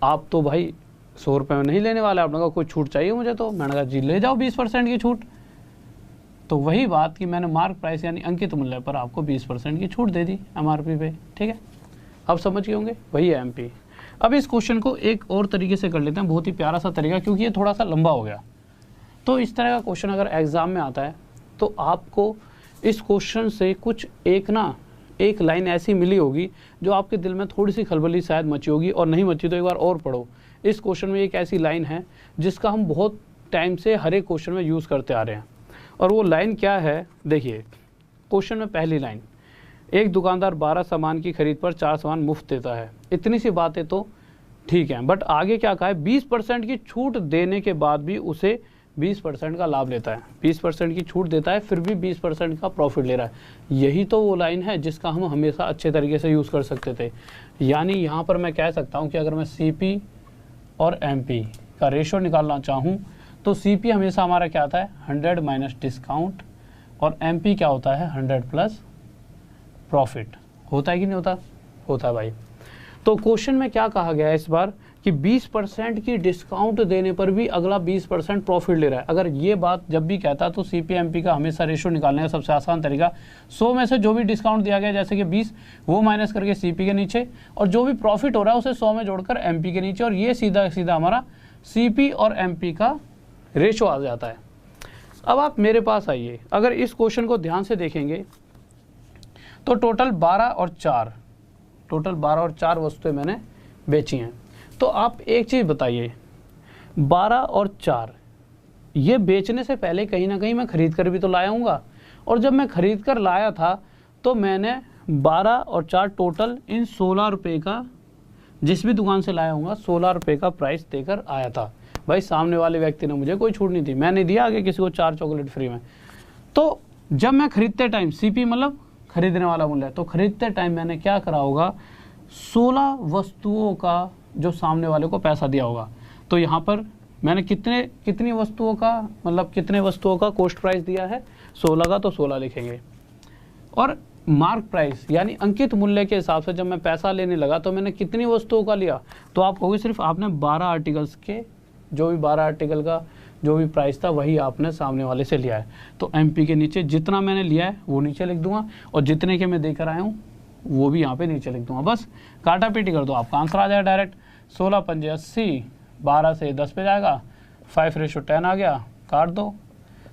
[SPEAKER 1] आप तो भाई 100 रुपये में नहीं लेने वाले, आपने कहा कोई छूट चाहिए मुझे, तो मैंने कहा जी ले जाओ 20% की छूट। तो वही बात कि मैंने मार्क प्राइस यानी अंकित मूल्य पर आपको 20% की छूट दे दी एमआरपी पे, ठीक है, अब समझ गए होंगे, वही है एमपी। अब इस क्वेश्चन को एक और तरीके से कर लेते हैं, बहुत ही प्यारा सा तरीका, क्योंकि ये थोड़ा सा लंबा हो गया। तो इस तरह का क्वेश्चन अगर एग्जाम में आता है तो आपको इस क्वेश्चन से कुछ एक लाइन ऐसी मिली होगी जो आपके दिल में थोड़ी सी खलबली शायद मची होगी, और नहीं मची तो एक बार और पढ़ो। इस क्वेश्चन में एक ऐसी लाइन है जिसका हम बहुत टाइम से हर एक क्वेश्चन में यूज़ करते आ रहे हैं, और वो लाइन क्या है देखिए। क्वेश्चन में पहली लाइन, एक दुकानदार 12 सामान की खरीद पर 4 सामान मुफ्त देता है। इतनी सी बातें तो ठीक है, बट आगे क्या कहा है, 20% की छूट देने के बाद भी उसे 20% का लाभ लेता है, 20% की छूट देता है फिर भी 20% का प्रॉफिट ले रहा है। यही तो वो लाइन है जिसका हम हमेशा अच्छे तरीके से यूज़ कर सकते थे। यानी यहाँ पर मैं कह सकता हूँ कि अगर मैं सीपी और एमपी का रेशो निकालना चाहूँ तो सीपी हमेशा हमारा क्या आता है 100 माइनस डिस्काउंट और एमपी क्या होता है 100 प्लस प्रॉफिट। होता है कि नहीं होता? होता है भाई। तो क्वेश्चन में क्या कहा गया है इस बार कि 20% की डिस्काउंट देने पर भी अगला 20% प्रॉफिट ले रहा है। अगर ये बात जब भी कहता तो सीपीएमपी का हमेशा रेशो निकालने का सबसे आसान तरीका 100 में से जो भी डिस्काउंट दिया गया जैसे कि 20 वो माइनस करके सीपी के नीचे और जो भी प्रॉफिट हो रहा है उसे 100 में जोड़कर एमपी के नीचे और ये सीधा सीधा हमारा सीपी और एमपी का रेशो आ जाता है। अब आप मेरे पास आइए, अगर इस क्वेश्चन को ध्यान से देखेंगे तो टोटल 12 और 4 वस्तुएं मैंने बेची हैं। तो आप एक चीज़ बताइए, 12 और 4 ये बेचने से पहले कहीं ना कहीं मैं खरीद कर भी तो लाया हूँगा और जब मैं खरीद कर लाया था तो मैंने 12 और 4 टोटल इन 16 रुपये का जिस भी दुकान से लाया हूँगा 16 रुपये का प्राइस देकर आया था। भाई सामने वाले व्यक्ति ने मुझे कोई छूट नहीं दी, मैंने दिया आगे किसी को 4 चॉकलेट फ्री में। तो जब मैं खरीदते टाइम सीपी मतलब खरीदने वाला मूल्य है, तो खरीदते टाइम मैंने क्या करा होगा 16 वस्तुओं का जो सामने वाले को पैसा दिया होगा। तो यहाँ पर मैंने कितनी वस्तुओं का मतलब कितने वस्तुओं का कॉस्ट प्राइस दिया है 16 का, तो 16 लिखेंगे। और मार्क प्राइस यानी अंकित मूल्य के हिसाब से जब मैं पैसा लेने लगा तो मैंने कितनी वस्तुओं का लिया, तो आप कहोगे सिर्फ आपने 12 आर्टिकल्स के जो भी 12 आर्टिकल का जो भी प्राइस था वही आपने सामने वाले से लिया है। तो एमपी के नीचे जितना मैंने लिया है वो नीचे लिख दूंगा और जितने के मैं देकर आया हूँ वो भी यहाँ पे नीचे लिख दूंगा। बस काटा पीटी कर दो, आपका आंसर आ जाएगा डायरेक्ट। 16 पंजे 80, 12 से 10 पे जाएगा, 5:10 आ गया, काट दो।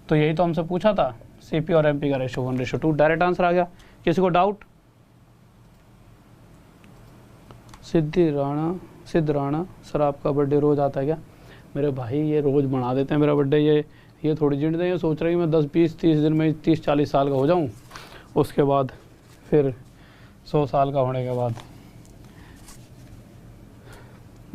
[SPEAKER 1] तो यही तो हमसे पूछा था, सीपी और एमपी का रेशो 1:2, डायरेक्ट आंसर आ गया। किसी को डाउट? सिद्ध राणा सर आपका बर्थडे रोज आता है क्या? मेरे भाई ये रोज मना देते हैं मेरा बर्थडे, ये थोड़ी जिंद दें, ये सोच रहे हैं कि मैं 10 20 30 दिन में 30-40 साल का हो जाऊं, उसके बाद फिर 100 साल का होने के बाद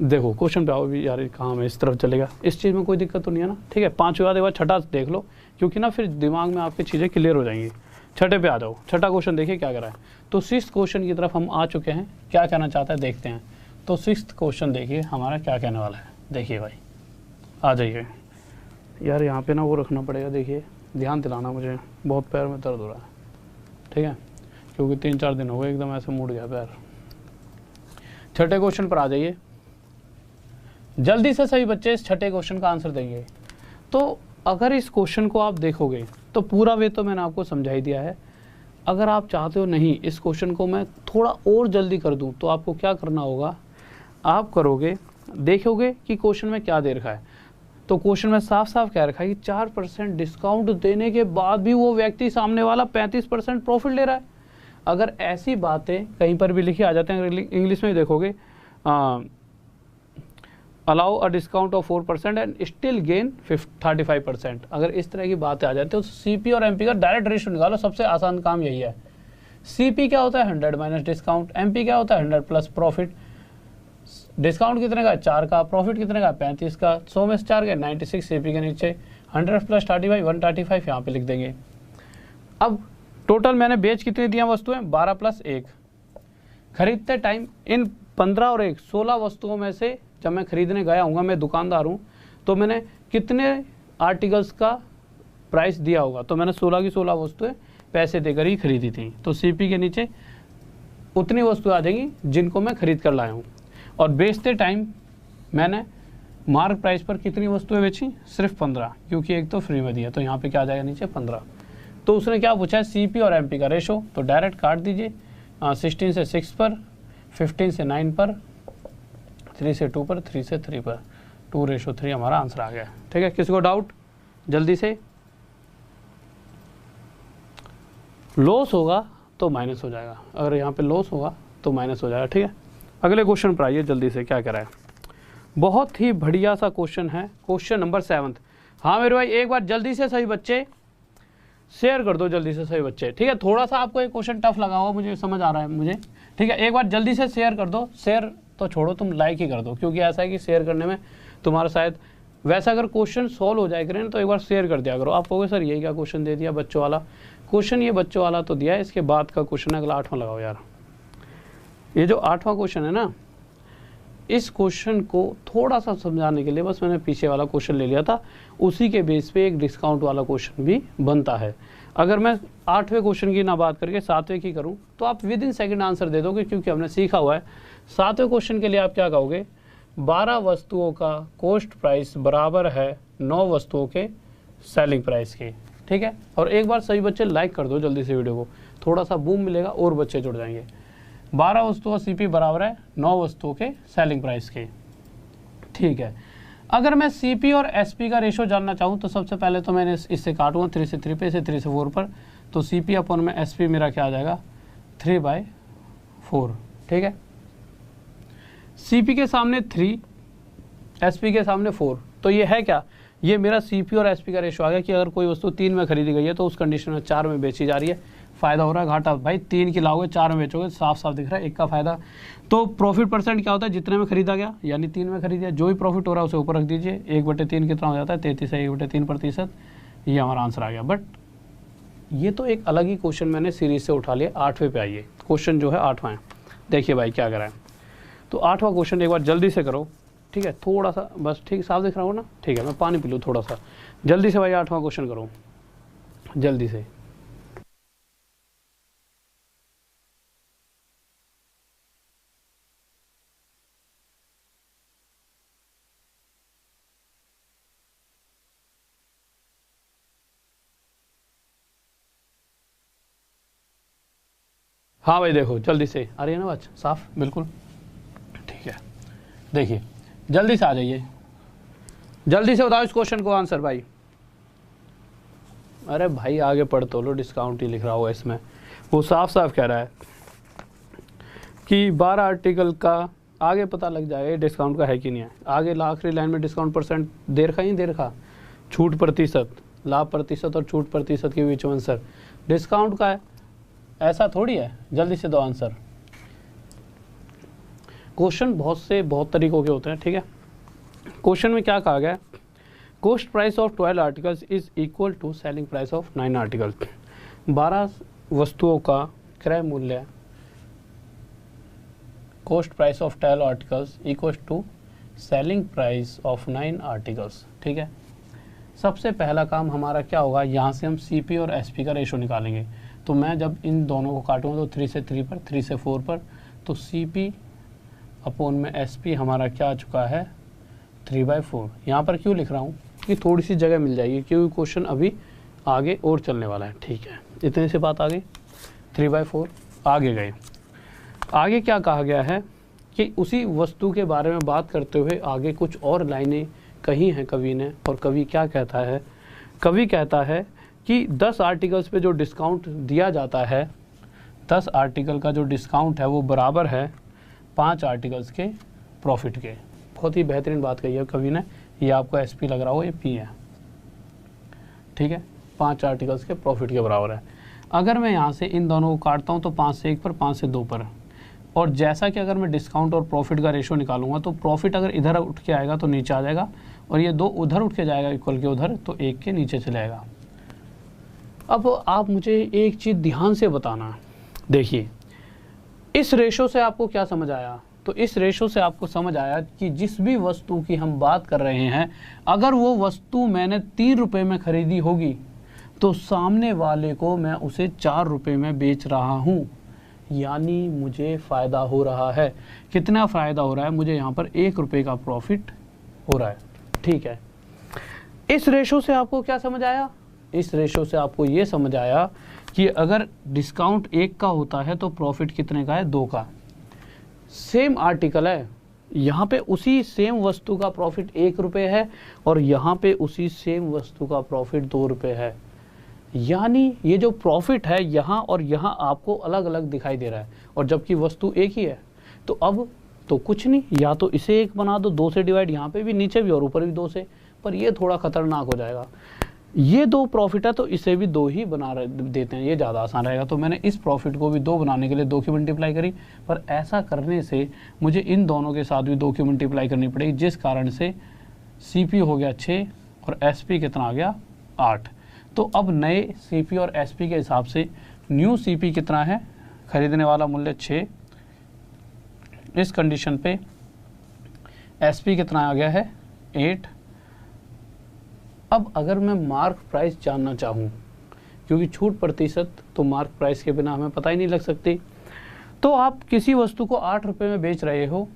[SPEAKER 1] देखो क्वेश्चन पे आओ भी यार, कहाँ में इस तरफ चलेगा, इस चीज़ में कोई दिक्कत तो नहीं है ना? ठीक है, 5 बाद एक बार छठा देख लो क्योंकि ना फिर दिमाग में आपकी चीज़ें क्लियर हो जाएंगी। छठे पे आ जाओ, छठा क्वेश्चन देखिए क्या करा है। तो 6th क्वेश्चन की तरफ हम आ चुके हैं, क्या कहना चाहता है देखते हैं। तो 6th क्वेश्चन देखिए हमारा क्या कहने वाला है। देखिए भाई आ जाइए यार, यहाँ पे ना वो रखना पड़ेगा, देखिए ध्यान दिलाना, मुझे बहुत पैर में दर्द हो रहा है, ठीक है, क्योंकि 3-4 दिन हो गए एकदम ऐसे मुड़ गया पैर। छठे क्वेश्चन पर आ जाइए, जल्दी से सभी बच्चे इस छठे क्वेश्चन का आंसर देंगे। तो अगर इस क्वेश्चन को आप देखोगे तो पूरा वे तो मैंने आपको समझा ही दिया है। अगर आप चाहते हो नहीं इस क्वेश्चन को मैं थोड़ा और जल्दी कर दूं तो आपको क्या करना होगा, आप करोगे देखोगे कि क्वेश्चन में क्या दे रखा है। तो क्वेश्चन में साफ साफ कह रखा है कि 4% डिस्काउंट देने के बाद भी वो व्यक्ति सामने वाला 35% प्रॉफिट ले रहा है। अगर ऐसी बातें कहीं पर भी लिखी आ जाते हैं, इंग्लिश में देखोगे allow a discount of 4% and still gain 35%, अगर इस तरह की बातें आ जाती है तो सीपी और एमपी का डायरेक्ट रेशियो निकालो, सबसे आसान काम यही है। सीपी क्या होता है 100 माइनस डिस्काउंट, एमपी क्या होता है 100 प्लस प्रॉफिट। डिस्काउंट कितने का 4 का, प्रॉफिट कितने का 35 का, 100 में से 4 के 96, सीपी के नीचे 100 प्लस 35 135 यहाँ पे लिख देंगे। अब टोटल मैंने बेच कितनी दिया वस्तुएं 12 प्लस 1। खरीदते टाइम इन 15 और 1 16 वस्तुओं में से जब मैं खरीदने गया हूँ, मैं दुकानदार हूँ, तो मैंने कितने आर्टिकल्स का प्राइस दिया होगा, तो मैंने 16 की 16 वस्तुएं पैसे देकर ही खरीदी थी। तो सीपी के नीचे उतनी वस्तुएं आ जाएंगी जिनको मैं खरीद कर लाया हूँ। और बेचते टाइम मैंने मार्क प्राइस पर कितनी वस्तुएं बेची, सिर्फ 15, क्योंकि एक तो फ्री में दिया, तो यहाँ पे क्या आ जाएगा नीचे 15। तो उसने क्या पूछा है सीपी और एमपी का रेशो, तो डायरेक्ट काट दीजिए। 16 से 6 पर, 15 से 9 पर, 3 से 2 पर, 3 से 3 पर, 2:3 हमारा आंसर आ गया। ठीक है, किसी को डाउट? जल्दी से। लॉस होगा तो माइनस हो जाएगा, अगर यहाँ पे लॉस होगा तो माइनस हो जाएगा। ठीक है, अगले क्वेश्चन पर आइए जल्दी से, क्या कह रहा है। बहुत ही बढ़िया सा क्वेश्चन है, क्वेश्चन नंबर 7। हाँ मेरे भाई एक बार जल्दी से सही बच्चे शेयर कर दो, जल्दी से सही बच्चे। ठीक है, थोड़ा सा आपको एक क्वेश्चन टफ लगा हुआ, मुझे समझ आ रहा है मुझे। ठीक है, एक बार जल्दी से शेयर कर दो। शेयर तो छोड़ो, तुम लाइक ही कर दो, क्योंकि ऐसा है कि शेयर करने में तुम्हारा शायद वैसा अगर क्वेश्चन सॉल्व हो जाए करें तो एक बार शेयर कर दिया करो। आप कहोगे सर यही क्या क्वेश्चन दे दिया बच्चों वाला। क्वेश्चन ये बच्चों वाला तो दिया है, इसके बाद का क्वेश्चन है अगला 8वां लगाओ यार। ये जो 8वां क्वेश्चन है ना, इस क्वेश्चन को थोड़ा सा समझाने के लिए बस मैंने पीछे वाला क्वेश्चन ले लिया था, उसी के बेस पे एक डिस्काउंट वाला क्वेश्चन भी बनता है। अगर मैं 8वें क्वेश्चन की ना बात करके 7वें की करूं तो आप विद इन सेकंड आंसर दे दोगे, क्योंकि हमने सीखा हुआ है। 7वें क्वेश्चन के लिए आप क्या कहोगे, 12 वस्तुओं का कॉस्ट प्राइस बराबर है 9 वस्तुओं के सेलिंग प्राइस के। ठीक है, और एक बार सभी बच्चे लाइक कर दो जल्दी से वीडियो को, थोड़ा सा बूम मिलेगा और बच्चे जुड़ जाएंगे। 12 वस्तुओं का CP बराबर है 9 वस्तुओं के सेलिंग प्राइस के। ठीक है, अगर मैं CP और SP का रेशो जानना चाहूँ तो सबसे पहले तो मैंने इससे काटूंगा 3 से 3 पे, इसे 3 से 4 पर, तो CP अपन में SP मेरा क्या आ जाएगा 3/4। ठीक है, CP के सामने 3, SP के सामने 4, तो ये है क्या, ये मेरा CP और SP का रेशो आ गया कि अगर कोई वस्तु 3 में खरीदी गई है तो उस कंडीशन में 4 में बेची जा रही है। फायदा हो रहा है, घाटा भाई 3 की लाओगे 4 में बेचोगे, साफ साफ दिख रहा है, 1 का फायदा। तो प्रॉफिट परसेंट क्या होता है, जितने में खरीदा गया यानी 3 में खरीदा, जो भी प्रॉफिट हो रहा है उसे ऊपर रख दीजिए, 1/3 कितना हो जाता है 33 है, 1/3%। ये हमारा आंसर आ गया। बट ये तो एक अलग ही क्वेश्चन मैंने सीरीज से उठा लिया। 8वें पे आइए, क्वेश्चन जो है 8वां है। देखिए भाई क्या करा है, तो 8वां क्वेश्चन एक बार जल्दी से करो। ठीक है, थोड़ा सा बस, ठीक साफ दिख रहा हो ना, ठीक है, मैं पानी पी लूँ थोड़ा सा, जल्दी से भाई 8वां क्वेश्चन करो जल्दी से। हाँ भाई देखो जल्दी से आ रही है ना बात साफ बिल्कुल, ठीक है। देखिए जल्दी से आ जाइए, जल्दी से बताओ इस क्वेश्चन को आंसर भाई। अरे भाई आगे पढ़ तो लो, डिस्काउंट ही लिख रहा होगा इसमें। वो साफ साफ कह रहा है कि 12 आर्टिकल का, आगे पता लग जाएगा डिस्काउंट का है कि नहीं है। आगे आखिरी लाइन में डिस्काउंट परसेंट दे रखा ही दे रखा, छूट प्रतिशत, लाभ प्रतिशत और छूट प्रतिशत के बीच में आंसर डिस्काउंट का है, ऐसा थोड़ी है। जल्दी से दो आंसर। क्वेश्चन बहुत तरीकों के होते हैं। ठीक है, क्वेश्चन में क्या कहा गया, cost price of 12 articles is equal to selling price of 9 articles. 12 वस्तुओं का क्रय मूल्य, cost price of 12 articles equal to selling price of 9 articles. ठीक है, सबसे पहला काम हमारा क्या होगा, यहाँ से हम CP और SP का रेशो निकालेंगे। तो मैं जब इन दोनों को काटूंगा तो 3 से 3 पर, 3 से 4 पर, तो CP अपॉन में SP हमारा क्या आ चुका है 3/4। यहाँ पर क्यों लिख रहा हूँ कि थोड़ी सी जगह मिल जाएगी, क्योंकि क्वेश्चन अभी आगे और चलने वाला है। ठीक है, इतने से बात आ गई, 3/4 आगे गए। आगे क्या कहा गया है कि उसी वस्तु के बारे में बात करते हुए आगे कुछ और लाइनें कही हैं कवि ने, और कवि क्या कहता है, कवि कहता है कि 10 आर्टिकल्स पे जो डिस्काउंट दिया जाता है, 10 आर्टिकल का जो डिस्काउंट है वो बराबर है 5 आर्टिकल्स के प्रॉफिट के। बहुत ही बेहतरीन बात कही है कवि ने, ये आपको SP लग रहा हो, ये P है। ठीक है, 5 आर्टिकल्स के प्रॉफिट के बराबर है। अगर मैं यहाँ से इन दोनों को काटता हूँ तो 5 से 1 पर, 5 से 2 पर, और जैसा कि अगर मैं डिस्काउंट और प्रॉफिट का रेशो निकालूंगा तो प्रॉफिट अगर इधर उठ के आएगा तो नीचे आ जाएगा, और ये 2 उधर उठ के जाएगा इक्वल के उधर, तो 1 के नीचे चले जाएगा। अब आप मुझे एक चीज़ ध्यान से बताना, देखिए इस रेशो से आपको क्या समझ आया, तो इस रेशो से आपको समझ आया कि जिस भी वस्तु की हम बात कर रहे हैं, अगर वो वस्तु मैंने 3 रुपये में खरीदी होगी तो सामने वाले को मैं उसे 4 रुपये में बेच रहा हूँ, यानी मुझे फ़ायदा हो रहा है। कितना फ़ायदा हो रहा है, मुझे यहाँ पर 1 रुपये का प्रॉफिट हो रहा है। ठीक है, इस रेशो से आपको क्या समझ आया, इस रेशो से आपको ये समझ आया कि अगर डिस्काउंट 1 का होता है तो प्रॉफिट कितने का है, 2 का। सेम आर्टिकल है, यहाँ पे उसी सेम वस्तु का प्रॉफिट 1 रुपये है, और यहाँ पे उसी सेम वस्तु का प्रॉफिट 2 रुपये है। यानी ये जो प्रॉफिट है यहाँ और यहाँ आपको अलग अलग दिखाई दे रहा है, और जबकि वस्तु एक ही है। तो अब तो कुछ नहीं, या तो इसे 1 बना दो, 2 से डिवाइड, यहाँ पे भी, नीचे भी और ऊपर भी 2 से, पर ये थोड़ा खतरनाक हो जाएगा। ये 2 प्रॉफिट है तो इसे भी 2 ही बना देते हैं, ये ज़्यादा आसान रहेगा। तो मैंने इस प्रॉफिट को भी 2 बनाने के लिए 2 की मल्टीप्लाई करी, पर ऐसा करने से मुझे इन दोनों के साथ भी 2 की मल्टीप्लाई करनी पड़ेगी, जिस कारण से CP हो गया 6 और SP कितना आ गया 8। तो अब नए CP और SP के हिसाब से न्यू CP कितना है, खरीदने वाला मूल्य 6, इस कंडीशन पे SP कितना आ गया है 8। अब अगर मैं मार्क प्राइस जानना चाहूँ, क्योंकि छूट प्रतिशत तो मार्क प्राइस के बिना हमें पता ही नहीं लग सकती, तो आप किसी वस्तु को 8 रुपये में बेच रहे हो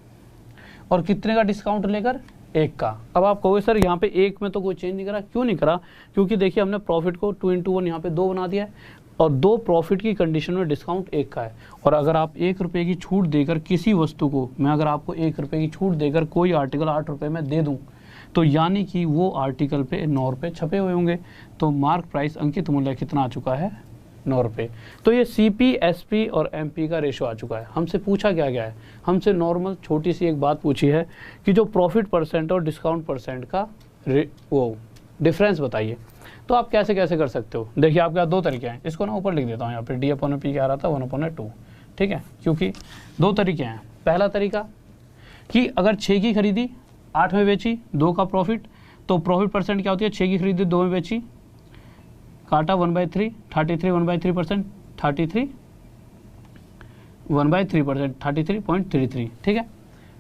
[SPEAKER 1] और कितने का डिस्काउंट लेकर 1 का। अब आप कहोगे सर यहाँ पे 1 में तो कोई चेंज नहीं करा, क्यों नहीं करा? क्योंकि देखिए हमने प्रॉफिट को 2 × 1 यहाँ पे 2 बना दिया है और 2 प्रॉफिट की कंडीशन में डिस्काउंट 1 का है। और अगर आप 1 रुपये की छूट देकर किसी वस्तु को, मैं अगर आपको 1 रुपये की छूट देकर कोई आर्टिकल 8 रुपये में दे दूँ, तो यानी कि वो आर्टिकल पे 9 रुपये छपे हुए होंगे, तो मार्क प्राइस अंकित मूल्य कितना आ चुका है 9 रुपये। तो ये CP, SP और MP का रेशो आ चुका है। हमसे पूछा क्या गया है, हमसे नॉर्मल छोटी सी एक बात पूछी है कि जो प्रॉफिट परसेंट और डिस्काउंट परसेंट का वो डिफरेंस बताइए। तो आप कैसे कैसे कर सकते हो, देखिए आपके पास 2 तरीके हैं। इसको ना ऊपर लिख देता हूँ, यहाँ पे D/P क्या आ रहा था 1/2, ठीक है, क्योंकि 2 तरीके हैं। पहला तरीका कि अगर 6 की खरीदी 8 में बेची, 2 का प्रॉफिट, तो प्रॉफिट परसेंट क्या होती है, 6 की खरीदी 2 में बेची, काटा 1/3, 33 1/3%, 33 1/3%, 33.33, ठीक है।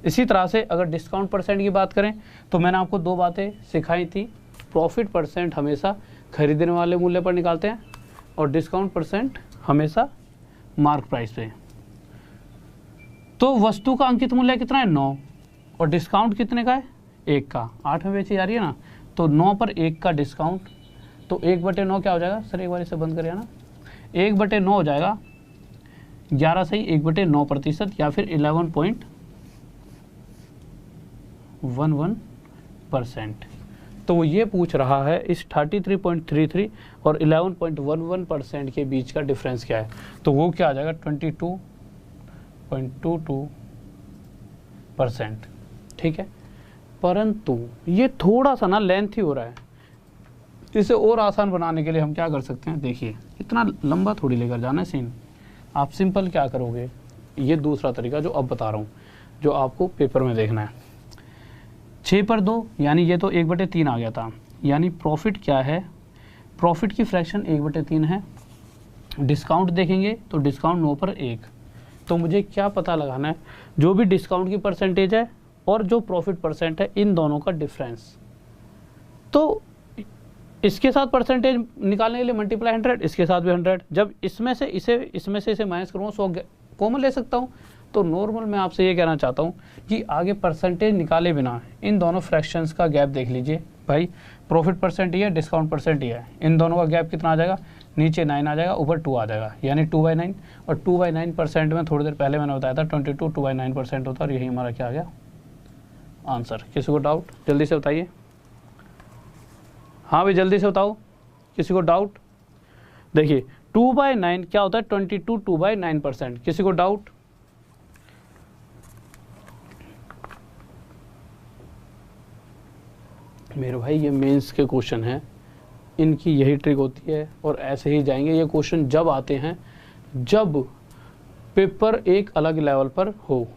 [SPEAKER 1] इसी तरह से अगर डिस्काउंट परसेंट की बात करें तो मैंने आपको 2 बातें सिखाई थी। प्रॉफिट परसेंट हमेशा खरीदने वाले मूल्य पर निकालते हैं और डिस्काउंट परसेंट हमेशा मार्क प्राइस पे। तो वस्तु का अंकित मूल्य कितना है 9 और डिस्काउंट कितने का है 1 का। 8 में बेची जा रही है ना, तो 9 पर 1 का डिस्काउंट, तो 1/9 क्या हो जाएगा सर, एक बार इसे बंद करिए ना, 1/9 हो जाएगा 11 सही 1/9% या फिर 11.11%। तो वो ये पूछ रहा है इस 33.33 और 11.11% के बीच का डिफरेंस क्या है, तो वो क्या आ जाएगा 22.22%, ठीक है। परंतु ये थोड़ा सा ना लेंथी हो रहा है, इसे और आसान बनाने के लिए हम क्या कर सकते हैं, देखिए इतना लंबा थोड़ी लेकर जाना है सीन। आप सिंपल क्या करोगे, ये दूसरा तरीका जो अब बता रहा हूँ, जो आपको पेपर में देखना है। 6 पर 2 यानी ये तो 1/3 आ गया था, यानी प्रॉफिट क्या है, प्रॉफिट की फ्रैक्शन 1/3 है। डिस्काउंट देखेंगे तो डिस्काउंट 9 पर 1, तो मुझे क्या पता लगाना है, जो भी डिस्काउंट की परसेंटेज है और जो प्रॉफिट परसेंट है, इन दोनों का डिफरेंस। तो इसके साथ परसेंटेज निकालने के लिए मल्टीप्लाई 100, इसके साथ भी 100। जब इसमें से इसे माइनस करूँगा 100 कॉमन ले सकता हूँ। तो नॉर्मल मैं आपसे ये कहना चाहता हूँ कि आगे परसेंटेज निकाले बिना इन दोनों फ्रैक्शंस का गैप देख लीजिए भाई। प्रॉफिट परसेंट ही है, डिस्काउंट परसेंट ही है, इन दोनों का गैप कितना आ जाएगा, नीचे 9 आ जाएगा, ऊपर 2 आ जाएगा, यानी 2/9। और 2/9% में थोड़ी देर पहले मैंने बताया था 22 2/9% होता है, और यही हमारा क्या आ गया आंसर। किसी को डाउट जल्दी से बताइए, हाँ भाई जल्दी से बताओ, किसी को डाउट। देखिए 2/9 क्या होता है 22 2/9%, किसी को डाउट। मेरे भाई ये मेंस के क्वेश्चन हैं, इनकी यही ट्रिक होती है और ऐसे ही जाएंगे। ये क्वेश्चन जब आते हैं जब पेपर एक अलग लेवल पर हो।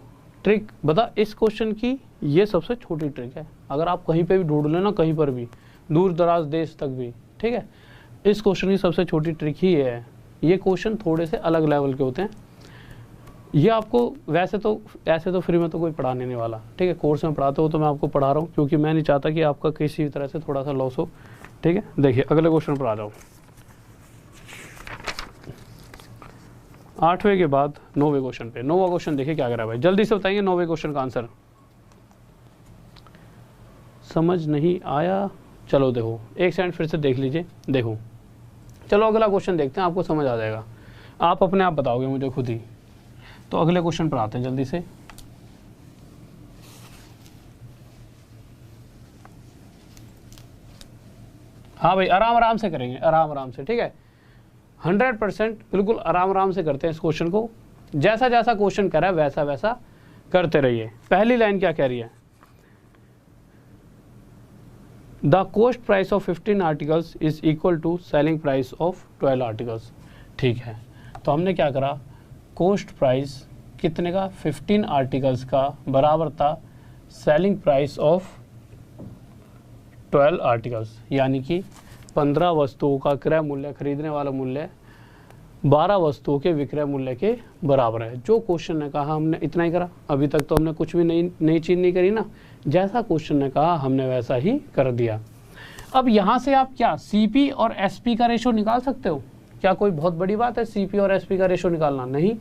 [SPEAKER 1] ट्रिक बता, इस क्वेश्चन की ये सबसे छोटी ट्रिक है, अगर आप कहीं पे भी ढूंढ लेना, कहीं पर भी दूर दराज देश तक भी, ठीक है, इस क्वेश्चन की सबसे छोटी ट्रिक ही है। ये क्वेश्चन थोड़े से अलग लेवल के होते हैं। ये आपको वैसे तो ऐसे तो फ्री में तो कोई पढ़ाने नहीं वाला, ठीक है, कोर्स में पढ़ाते हो तो मैं आपको पढ़ा रहा हूँ, क्योंकि मैं नहीं चाहता कि आपका किसी भी तरह से थोड़ा सा लॉस हो, ठीक है। देखिए अगले क्वेश्चन पर आ जाओ। 8वें के बाद 9वें क्वेश्चन पे। 9वां क्वेश्चन देखिए क्या कर रहा है भाई, जल्दी से बताइए 9वें क्वेश्चन का आंसर। समझ नहीं आया, चलो देखो एक सेकंड फिर से देख लीजिए। देखो चलो अगला क्वेश्चन देखते हैं, आपको समझ आ जाएगा, आप अपने आप बताओगे मुझे खुद ही। तो अगले क्वेश्चन पर आते हैं जल्दी से। हाँ भाई आराम आराम से करेंगे, आराम आराम से, ठीक है, 100% बिल्कुल आराम आराम से करते हैं इस क्वेश्चन को। जैसा जैसा क्वेश्चन कर रहा है वैसा वैसा करते रहिए। पहली लाइन क्या कह रही है, the cost price of 15 articles is equal to selling price of 12 articles. ठीक है, तो हमने क्या करा, कॉस्ट प्राइस कितने का 15 आर्टिकल्स का बराबर था सेलिंग प्राइस ऑफ 12 आर्टिकल्स, यानी कि 15 वस्तुओं का क्रय मूल्य, खरीदने वाला मूल्य 12 वस्तुओं के विक्रय मूल्य के बराबर है। जो क्वेश्चन ने कहा हमने इतना ही करा, अभी तक तो हमने कुछ भी नई चीज़ नहीं करी ना, जैसा क्वेश्चन ने कहा हमने वैसा ही कर दिया। अब यहाँ से आप क्या CP और SP का रेशो निकाल सकते हो? क्या कोई बहुत बड़ी बात है SP और SP का रेशो निकालना? नहीं।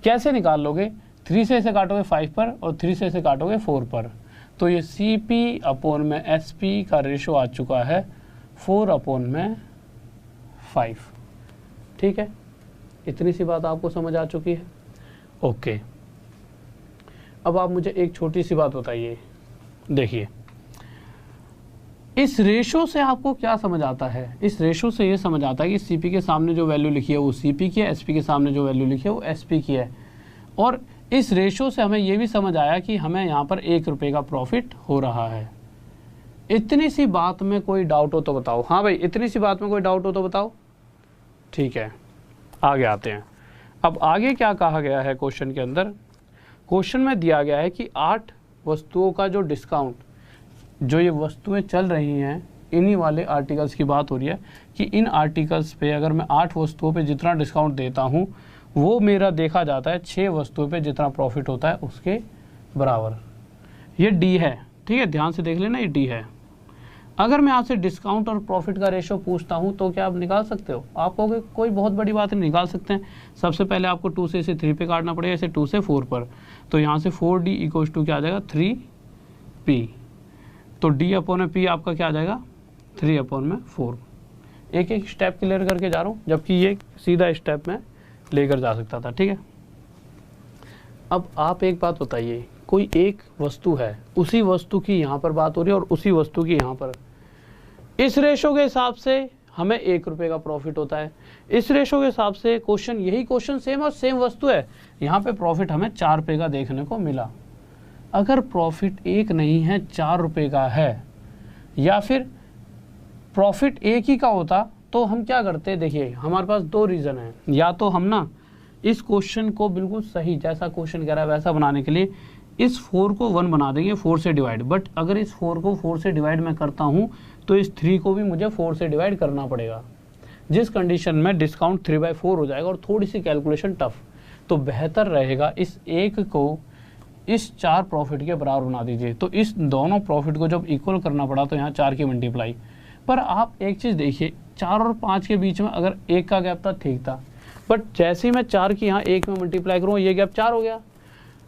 [SPEAKER 1] कैसे निकाल लोगे? 3 से इसे काटोगे 5 पर और 3 से इसे काटोगे 4 पर, तो ये CP अपॉन में SP का रेशो आ चुका है 4 अपॉन में 5। ठीक है, इतनी सी बात आपको समझ आ चुकी है। ओके, अब आप मुझे एक छोटी सी बात बताइए। देखिए, इस रेशो से आपको क्या समझ आता है? इस रेशो से ये समझ आता है कि CP के सामने जो वैल्यू लिखी है वो CP की है, SP के सामने जो वैल्यू लिखी है वो SP की है। और इस रेशो से हमें ये भी समझ आया कि हमें यहाँ पर 1 रुपये का प्रॉफिट हो रहा है। इतनी सी बात में कोई डाउट हो तो बताओ। हाँ भाई, इतनी सी बात में कोई डाउट हो तो बताओ। ठीक है, आगे आते हैं। अब आगे क्या कहा गया है क्वेश्चन के अंदर? क्वेश्चन में दिया गया है कि 8 वस्तुओं का जो डिस्काउंट, जो ये वस्तुएं चल रही हैं, इन्हीं वाले आर्टिकल्स की बात हो रही है कि इन आर्टिकल्स पे अगर मैं 8 वस्तुओं पे जितना डिस्काउंट देता हूँ वो मेरा देखा जाता है 6 वस्तुओं पे जितना प्रॉफिट होता है उसके बराबर। ये डी है। ठीक है, ध्यान से देख लेना, ये डी है। अगर मैं आपसे डिस्काउंट और प्रॉफिट का रेशो पूछता हूँ तो क्या आप निकाल सकते हो? आप कहोगे कोई बहुत बड़ी बात नहीं, निकाल सकते हैं। सबसे पहले आपको 2 से इसे 3 पे काटना पड़ेगा, इसे 2 से 4 पर, तो यहाँ से 4D इक्वल्स टू क्या आ जाएगा? 3P। तो D अपॉन में P आपका क्या आ जाएगा? 3 अपॉन में 4। एक एक स्टेप क्लियर करके जा रहा हूँ, जबकि ये सीधा स्टेप में लेकर जा सकता था। ठीक है, अब आप एक बात बताइए, कोई एक वस्तु है, उसी वस्तु की यहाँ पर बात हो रही है और उसी वस्तु की यहाँ पर, इस रेशो के हिसाब से हमें 1 रुपये का प्रॉफिट होता है। इस रेशो के हिसाब से क्वेश्चन, यही क्वेश्चन सेम और सेम वस्तु है, यहाँ पे प्रॉफिट हमें 4 रुपये का देखने को मिला। अगर प्रॉफिट 1 नहीं है, 4 रुपये का है, या फिर प्रॉफिट 1 ही का होता तो हम क्या करते? देखिए, हमारे पास 2 रीज़न है। या तो हम ना इस क्वेश्चन को बिल्कुल सही जैसा क्वेश्चन कह रहा है वैसा बनाने के लिए इस 4 को 1 बना देंगे, 4 से डिवाइड। बट अगर इस 4 को 4 से डिवाइड मैं करता हूँ तो इस 3 को भी मुझे 4 से डिवाइड करना पड़ेगा, जिस कंडीशन में डिस्काउंट 3/4 हो जाएगा और थोड़ी सी कैलकुलेशन टफ। तो बेहतर रहेगा इस 1 को इस 4 प्रॉफिट के बराबर बना दीजिए। तो इस दोनों प्रॉफिट को जब इक्वल करना पड़ा तो यहाँ 4 की मल्टीप्लाई। पर आप एक चीज़ देखिए, 4 और 5 के बीच में अगर 1 का गैप था ठीक था, बट जैसे ही मैं 4 की यहाँ 1 में मल्टीप्लाई करूँ ये गैप 4 हो गया।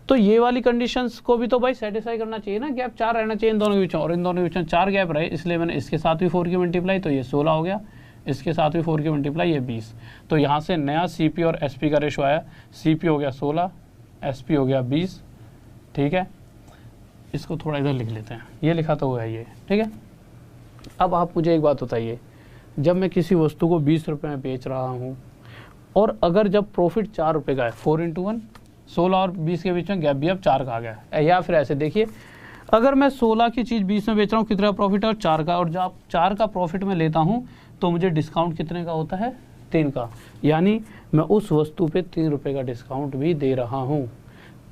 [SPEAKER 1] तो ये वाली कंडीशंस को भी तो भाई सेटिस्फाई करना चाहिए ना, गैप 4 रहना चाहिए इन दोनों के बीच में, और इन दोनों के बीच में 4 गैप रहे, इसलिए मैंने इसके साथ भी 4 की मल्टीप्लाई, तो ये 16 हो गया, इसके साथ भी 4 की मल्टीप्लाई, ये 20। तो यहाँ से नया CP और SP का रेशो आया, CP हो गया 16, SP हो गया 20। ठीक है, इसको थोड़ा इधर लिख लेते हैं, ये लिखा तो हुआ है ये। ठीक है, अब आप मुझे एक बात बताइए, जब मैं किसी वस्तु को 20 रुपये में बेच रहा हूँ और अगर जब प्रॉफिट 4 रुपये का है, 4 × 1, 16 और 20 के बीच में गैप भी अब 4 का आ गया है। या फिर ऐसे देखिए, अगर मैं 16 की चीज़ 20 में बेच रहा हूँ, कितना प्रॉफिट है? और 4 का। और जब 4 का प्रॉफिट में लेता हूँ तो मुझे डिस्काउंट कितने का होता है? 3 का। यानी मैं उस वस्तु पे 3 रुपये का डिस्काउंट भी दे रहा हूँ।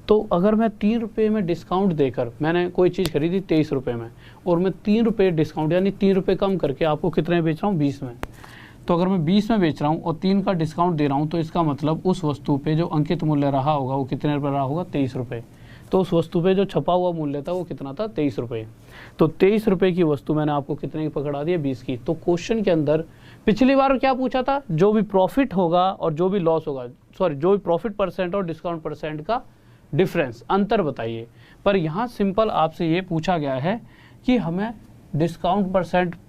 [SPEAKER 1] तो अगर मैं 3 रुपये में डिस्काउंट देकर मैंने कोई चीज़ खरीदी 23 रुपये में, और मैं 3 रुपये डिस्काउंट यानी 3 रुपये कम करके आपको कितने बेच रहा हूँ? 20 में। तो अगर मैं 20 में बेच रहा हूँ और 3 का डिस्काउंट दे रहा हूँ, तो इसका मतलब उस वस्तु पे जो अंकित मूल्य रहा होगा वो कितने रुपये रहा होगा? 23 रुपये। तो उस वस्तु पे जो छपा हुआ मूल्य था वो कितना था? 23 रुपये। तो 23 रुपये की वस्तु मैंने आपको कितने की पकड़ा दी है? 20 की। तो क्वेश्चन के अंदर पिछली बार क्या पूछा था? जो भी प्रॉफिट होगा और जो भी लॉस होगा, सॉरी, जो भी प्रॉफिट परसेंट और डिस्काउंट परसेंट का डिफरेंस, अंतर बताइए। पर यहाँ सिंपल आपसे ये पूछा गया है कि हमें डिस्काउंट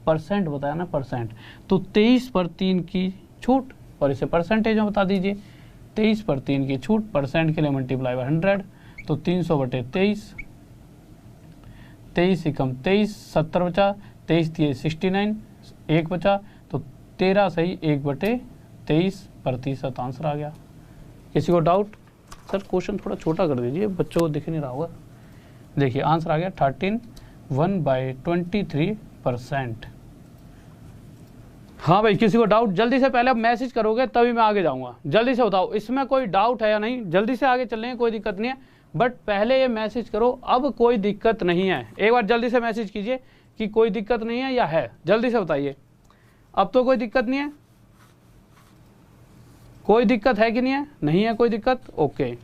[SPEAKER 1] परसेंट बताया ना, परसेंट। तो 23 पर 3 की छूट, और इसे परसेंटेज में बता दीजिए। 23 पर 3 की छूट, परसेंट के लिए मल्टीप्लाई बाय 100, तो 300/23, 23 × 23, 70 बचा, 23 × 69, 1 बचा, तो 13 सही 1/23% आंसर आ गया। किसी को डाउट? सर क्वेश्चन थोड़ा छोटा कर दीजिए, बच्चों को दिख नहीं रहा होगा। देखिए आंसर आ गया 13, 1/23%। हाँ भाई, किसी को डाउट? जल्दी से पहले अब मैसेज करोगे तभी मैं आगे जाऊंगा। जल्दी से बताओ इसमें कोई डाउट है या नहीं। जल्दी से आगे चल रहे हैं, कोई दिक्कत नहीं है, बट पहले ये मैसेज करो अब कोई दिक्कत नहीं है। एक बार जल्दी से मैसेज कीजिए कि कोई दिक्कत नहीं है या है। जल्दी से बताइए, अब तो कोई दिक्कत नहीं है। कोई दिक्कत है कि नहीं है? नहीं है कोई दिक्कत, ओके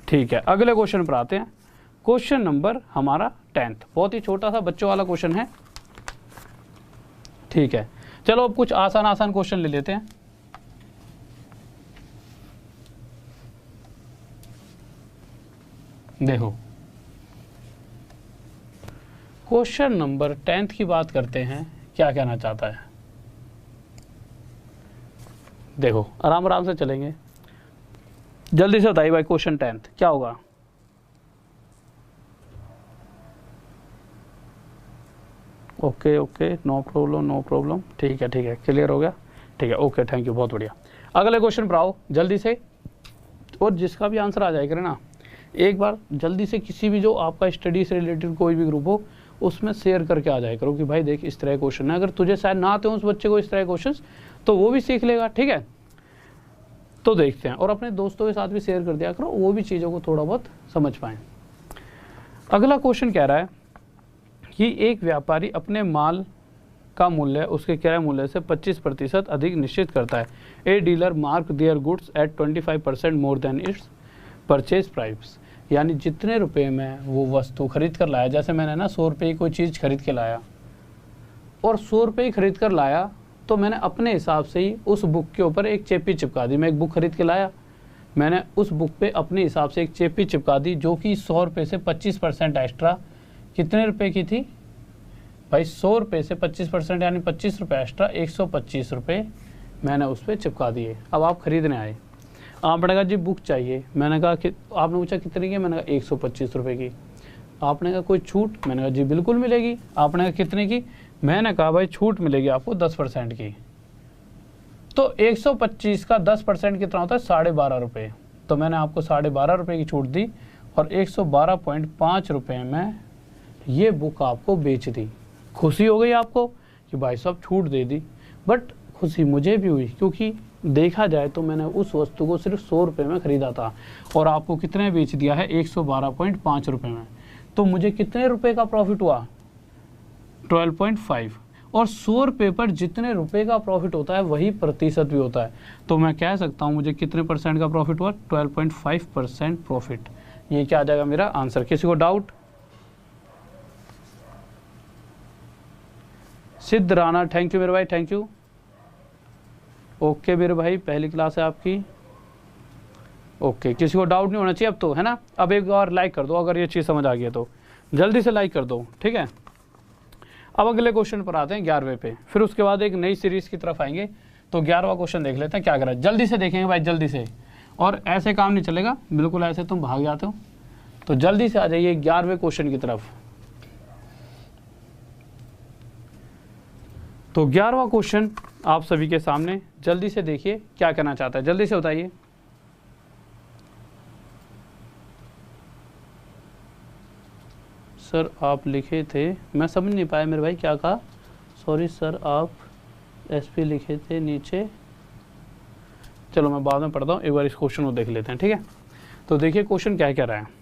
[SPEAKER 1] ठीक है। अगले क्वेश्चन पर आते हैं। क्वेश्चन नंबर हमारा 10th, बहुत ही छोटा सा बच्चों वाला क्वेश्चन है, ठीक है। चलो अब कुछ आसान आसान क्वेश्चन ले लेते हैं। देखो क्वेश्चन नंबर 10th की बात करते हैं, क्या कहना चाहता है। देखो आराम आराम से चलेंगे, जल्दी से बताइए भाई क्वेश्चन 10th क्या होगा। Okay okay, no problem no problem, ठीक है क्लियर हो गया, ठीक है ओके थैंक यू, बहुत बढ़िया। अगले क्वेश्चन पर आओ जल्दी से, और जिसका भी आंसर आ जाएगा ना एक बार जल्दी से, किसी भी जो आपका स्टडी से रिलेटेड कोई भी ग्रुप हो उसमें शेयर करके आ जाए करो कि भाई देख इस तरह क्वेश्चन है, अगर तुझे शायद ना आते हो उस बच्चे को इस तरह क्वेश्चन, तो वो भी सीख लेगा, ठीक है। तो देखते हैं, और अपने दोस्तों के साथ भी शेयर कर दिया करो, वो भी चीज़ों को थोड़ा बहुत समझ पाएँ। अगला क्वेश्चन कह रहा है कि एक व्यापारी अपने माल का मूल्य उसके क्रय मूल्य से 25% अधिक निश्चित करता है। A dealer mark their goods at 25% more than it's purchase price, यानी जितने रुपए में वो वस्तु खरीद कर लाया, जैसे मैंने ना 100 रुपये की कोई चीज़ खरीद के लाया और 100 रुपये ही खरीद कर लाया, तो मैंने अपने हिसाब से ही उस बुक के ऊपर एक चेपी चिपका दी। मैं एक बुक खरीद के लाया, मैंने उस बुक पे अपने हिसाब से एक चेपी चिपका दी जो कि 100 रुपये से 25% एक्स्ट्रा, कितने रुपए की थी भाई, 100 रुपये से 25% यानी 25 रुपये एक्स्ट्रा, 125 रुपये मैंने उस पर चिपका दिए। अब आप खरीदने आए, आपने कहा जी बुक चाहिए, मैंने कहा कि आपने पूछा कितने की, मैंने कहा 125 रुपये की। आपने कहा कोई छूट, मैंने कहा जी बिल्कुल मिलेगी। आपने कहा कितने की, मैंने कहा भाई छूट मिलेगी आपको 10% की। तो 125 का 10% कितना होता है, 12.5 रुपये। तो मैंने आपको 12.5 रुपये की छूट दी और 112.5 रुपये में ये बुक आपको बेच दी। खुशी हो गई आपको कि भाई साहब छूट दे दी, बट खुशी मुझे भी हुई क्योंकि देखा जाए तो मैंने उस वस्तु को सिर्फ 100 रुपये में ख़रीदा था और आपको कितने बेच दिया है, 112.5 रुपये में। तो मुझे कितने रुपए का प्रॉफिट हुआ, 12.5। और 100 रुपये पर जितने रुपए का प्रॉफिट होता है वही प्रतिशत भी होता है। तो मैं कह सकता हूँ मुझे कितने % का प्रॉफिट हुआ, 12.5% प्रॉफिट। ये क्या आ जाएगा मेरा आंसर। किसी को डाउट? सिद्ध राणा, थैंक यू मेरे भाई, थैंक यू। ओके मेरे भाई, पहली क्लास है आपकी, ओके। किसी को डाउट नहीं होना चाहिए अब तो, है ना। अब एक बार लाइक कर दो अगर ये चीज़ समझ आ गई है तो, जल्दी से लाइक कर दो, ठीक है। अब अगले क्वेश्चन पर आते हैं 11वें पे, फिर उसके बाद एक नई सीरीज़ की तरफ आएंगे। तो 11वां क्वेश्चन देख लेते हैं क्या करा, जल्दी से देखेंगे भाई, जल्दी से। और ऐसे काम नहीं चलेगा, बिल्कुल ऐसे तुम भाग जाते हो, तो जल्दी से आ जाइए 11वें क्वेश्चन की तरफ। तो 11वां क्वेश्चन आप सभी के सामने, जल्दी से देखिए क्या कहना चाहता है, जल्दी से बताइए। सर आप लिखे थे, मैं समझ नहीं पाया मेरे भाई क्या कहा, सॉरी सर आप एसपी लिखे थे नीचे। चलो मैं बाद में पढ़ता हूँ, एक बार इस क्वेश्चन को देख लेते हैं, ठीक है। तो देखिए क्वेश्चन क्या कह रहा है।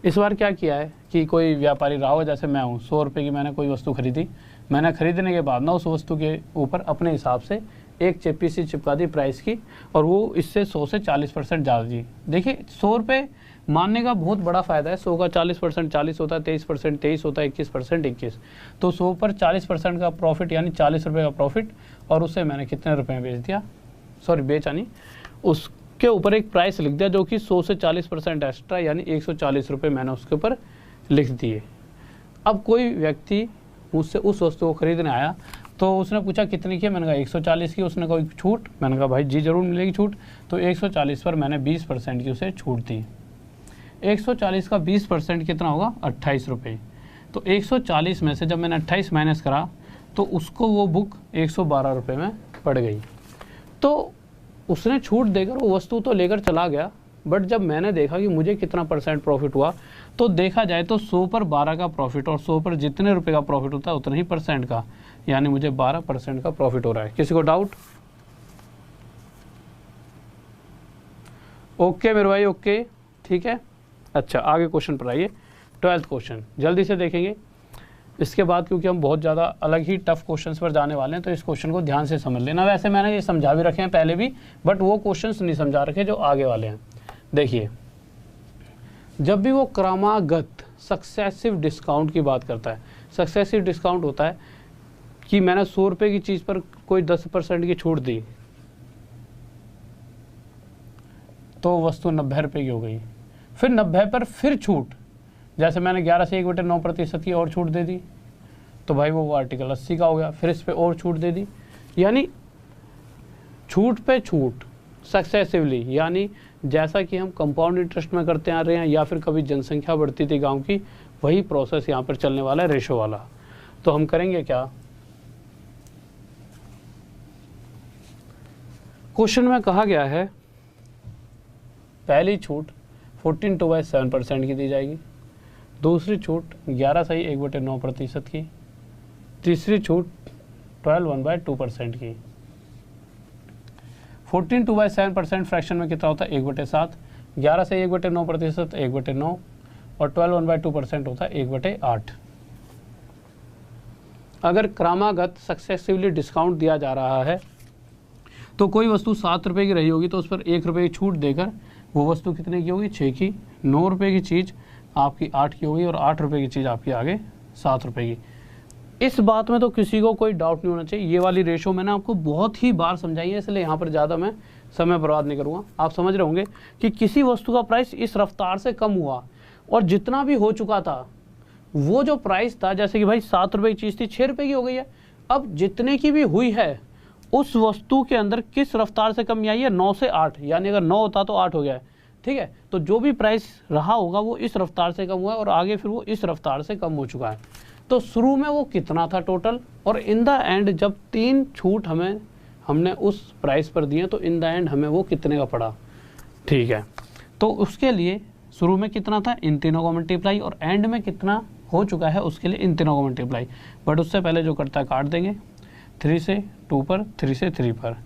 [SPEAKER 1] इस बार क्या किया है कि कोई व्यापारी रहा हो, जैसे मैं हूँ, 100 रुपये की मैंने कोई वस्तु खरीदी, मैंने खरीदने के बाद ना उस वस्तु के ऊपर अपने हिसाब से एक चेपी सी चिपका दी प्राइस की, और वो इससे 100 से 40% ज़्यादा दी। देखिए 100 रुपये मानने का बहुत बड़ा फ़ायदा है, 100 का 40% 40 होता है, 23% 23 होता है, 21% 21। तो 100 पर 40% का प्रॉफिट यानी 40 रुपये का प्रॉफिट, और उसे मैंने कितने रुपये में बेच दिया, सॉरी बेचा नहीं, उसके ऊपर एक प्राइस लिख दिया जो कि 100 से 40% एक्स्ट्रा यानी 140 रुपये मैंने उसके ऊपर लिख दिए। अब कोई व्यक्ति मुझसे उस वस्तु को खरीदने आया, तो उसने पूछा कितनी की, मैंने कहा 140 की। उसने कहा छूट, मैंने कहा भाई जी ज़रूर मिलेगी छूट। तो 140 पर मैंने 20% की उसे छूट दी। 140 का 20% कितना होगा, 28 रुपये। तो 140 में से जब मैंने 28 माइनस करा तो उसको वो बुक 112 रुपये में पड़ गई। तो उसने छूट देकर वो वस्तु तो लेकर चला गया, बट जब मैंने देखा कि मुझे कितना % प्रॉफिट हुआ, तो देखा जाए तो 100 पर 12 का प्रॉफिट, और 100 पर जितने रुपए का प्रॉफिट होता है उतना ही % का, यानी मुझे 12% का प्रॉफिट हो रहा है। किसी को डाउट? ओके मेरे भाई, ओके ठीक है। अच्छा आगे क्वेश्चन पर आइए, 12th क्वेश्चन जल्दी से देखेंगे। इसके बाद क्योंकि हम बहुत ज़्यादा अलग ही टफ क्वेश्चंस पर जाने वाले हैं, तो इस क्वेश्चन को ध्यान से समझ लेना। वैसे मैंने ये समझा भी रखे हैं पहले भी, बट वो क्वेश्चंस नहीं समझा रखे जो आगे वाले हैं। देखिए, जब भी वो क्रमागत सक्सेसिव डिस्काउंट की बात करता है, सक्सेसिव डिस्काउंट होता है कि मैंने 100 रुपये की चीज़ पर कोई 10% की छूट दी तो वस्तु 90 रुपये की हो गई। फिर 90 पर फिर छूट, जैसे मैंने 11 से 1/9% की और छूट दे दी, तो भाई वो आर्टिकल 80 का हो गया। फिर इस पे और छूट दे दी, यानी छूट पे छूट सक्सेसिवली, यानी जैसा कि हम कंपाउंड इंटरेस्ट में करते आ रहे हैं या फिर कभी जनसंख्या बढ़ती थी गांव की, वही प्रोसेस यहाँ पर चलने वाला है रेशो वाला। तो हम करेंगे क्या, क्वेश्चन में कहा गया है पहली छूट 14/7% की दी जाएगी, दूसरी छूट 11 सही 1/9% की, तीसरी छूट 12/2% की। 14/7% फ्रैक्शन में कितना होता है 1/7, 11 से 1/9% 1/9 और 12/2% होता है 1/8। अगर क्रमागत सक्सेसिवली डिस्काउंट दिया जा रहा है तो कोई वस्तु 7 रुपये की रही होगी तो उस पर 1 रुपये की छूट देकर वो वस्तु कितने की होगी 6 की। 9 रुपये की चीज़ आपकी 8 की होगी और 8 रुपये की चीज़ आपकी आगे 7 रुपये की। इस बात में तो किसी को कोई डाउट नहीं होना चाहिए। ये वाली रेशो मैंने आपको बहुत ही बार समझाई है, इसलिए यहाँ पर ज़्यादा मैं समय बर्बाद नहीं करूँगा। आप समझ रहे होंगे कि किसी वस्तु का प्राइस इस रफ्तार से कम हुआ और जितना भी हो चुका था वो जो प्राइस था, जैसे कि भाई 7 रुपये की चीज़ थी 6 रुपये की हो गई है, अब जितने की भी हुई है उस वस्तु के अंदर किस रफ्तार से कमी आई है 9 से 8, यानी अगर 9 होता तो 8 हो गया है, ठीक है। तो जो भी प्राइस रहा होगा वो इस रफ्तार से कम हुआ है और आगे फिर वो इस रफ्तार से कम हो चुका है। तो शुरू में वो कितना था टोटल, और इन द एंड जब 3 छूट हमने उस प्राइस पर दिए तो इन द एंड हमें वो कितने का पड़ा, ठीक है। तो उसके लिए शुरू में कितना था इन तीनों को मल्टीप्लाई और एंड में कितना हो चुका है उसके लिए इन तीनों को मल्टीप्लाई। बट उससे पहले जो करता है काट देंगे, 3 से 2 पर, 3 से 3 पर,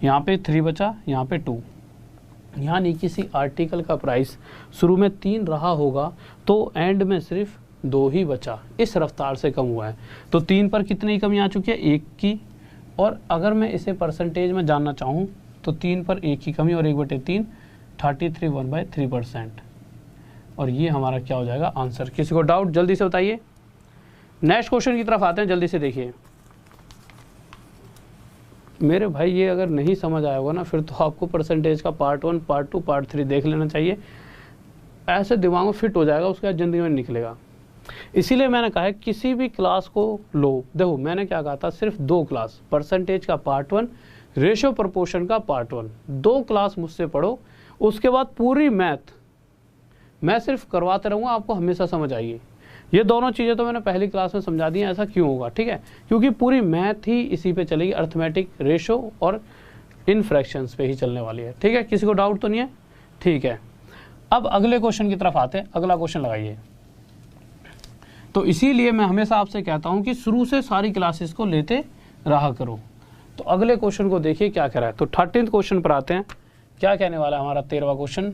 [SPEAKER 1] यहाँ पे 3 बचा, यहाँ पे 2। यानी किसी आर्टिकल का प्राइस शुरू में 3 रहा होगा तो एंड में सिर्फ 2 ही बचा, इस रफ्तार से कम हुआ है। तो 3 पर कितनी की कमी आ चुकी है 1 की, और अगर मैं इसे परसेंटेज में जानना चाहूँ तो 3 पर 1 की कमी और 1/3 33 1/3%। और ये हमारा क्या हो जाएगा आंसर। किसी को डाउट जल्दी से बताइए। नेक्स्ट क्वेश्चन की तरफ आते हैं, जल्दी से देखिए। मेरे भाई ये अगर नहीं समझ आया होगा ना फिर तो आपको परसेंटेज का पार्ट 1, पार्ट 2, पार्ट 3 देख लेना चाहिए, ऐसे दिमाग में फिट हो जाएगा, उसके बाद ज़िंदगी में निकलेगा। इसीलिए मैंने कहा है किसी भी क्लास को लो। देखो मैंने क्या कहा था, सिर्फ 2 क्लास, परसेंटेज का पार्ट 1, रेशो प्रोपोर्शन का पार्ट 1, 2 क्लास मुझसे पढ़ो। उसके बाद पूरी मैथ मैं सिर्फ करवाते रहूँगा, आपको हमेशा समझ आएगी। ये दोनों चीज़ें तो मैंने पहली क्लास में समझा दी हैं। ऐसा क्यों होगा, ठीक है, क्योंकि पूरी मैथ ही इसी पे चलेगी, अर्थमेटिक, रेशो और इन फ्रैक्शंस पे ही चलने वाली है, ठीक है। किसी को डाउट तो नहीं है, ठीक है। अब अगले क्वेश्चन की तरफ आते हैं। अगला क्वेश्चन लगाइए। तो इसीलिए मैं हमेशा आपसे कहता हूँ कि शुरू से सारी क्लासेस को लेते रहा करो। तो अगले क्वेश्चन को देखिए क्या कह रहा है। तो 13th क्वेश्चन पर आते हैं। क्या कहने वाला है हमारा 13वां क्वेश्चन।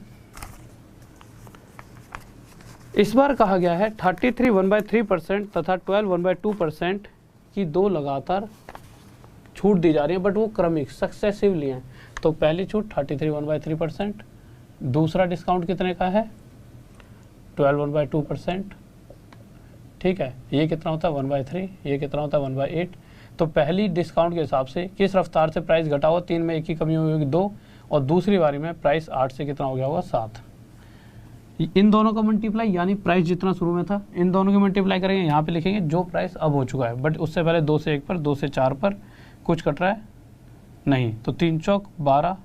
[SPEAKER 1] इस बार कहा गया है 33 1/3% तथा 12 1/2% की 2 लगातार छूट दी जा रही है, बट वो क्रमिक सक्सेसिवली हैं। तो पहली छूट 33 1/3%, दूसरा डिस्काउंट कितने का है 12 1/2%, ठीक है। ये कितना होता है 1/3, ये कितना होता है 1/8। तो पहली डिस्काउंट के हिसाब से किस रफ्तार से प्राइस घटा हुआ, 3 में 1 की कमी हुई होगी 2, और दूसरी बारी में प्राइस 8 से कितना हो गया होगा 7। इन दोनों का मल्टीप्लाई, यानी प्राइस जितना शुरू में था इन दोनों की मल्टीप्लाई करेंगे, यहाँ पे लिखेंगे जो प्राइस अब हो चुका है, बट उससे पहले 2 से 1 पर, 2 से 4 पर कुछ कट रहा है नहीं, तो 3 चौक 12,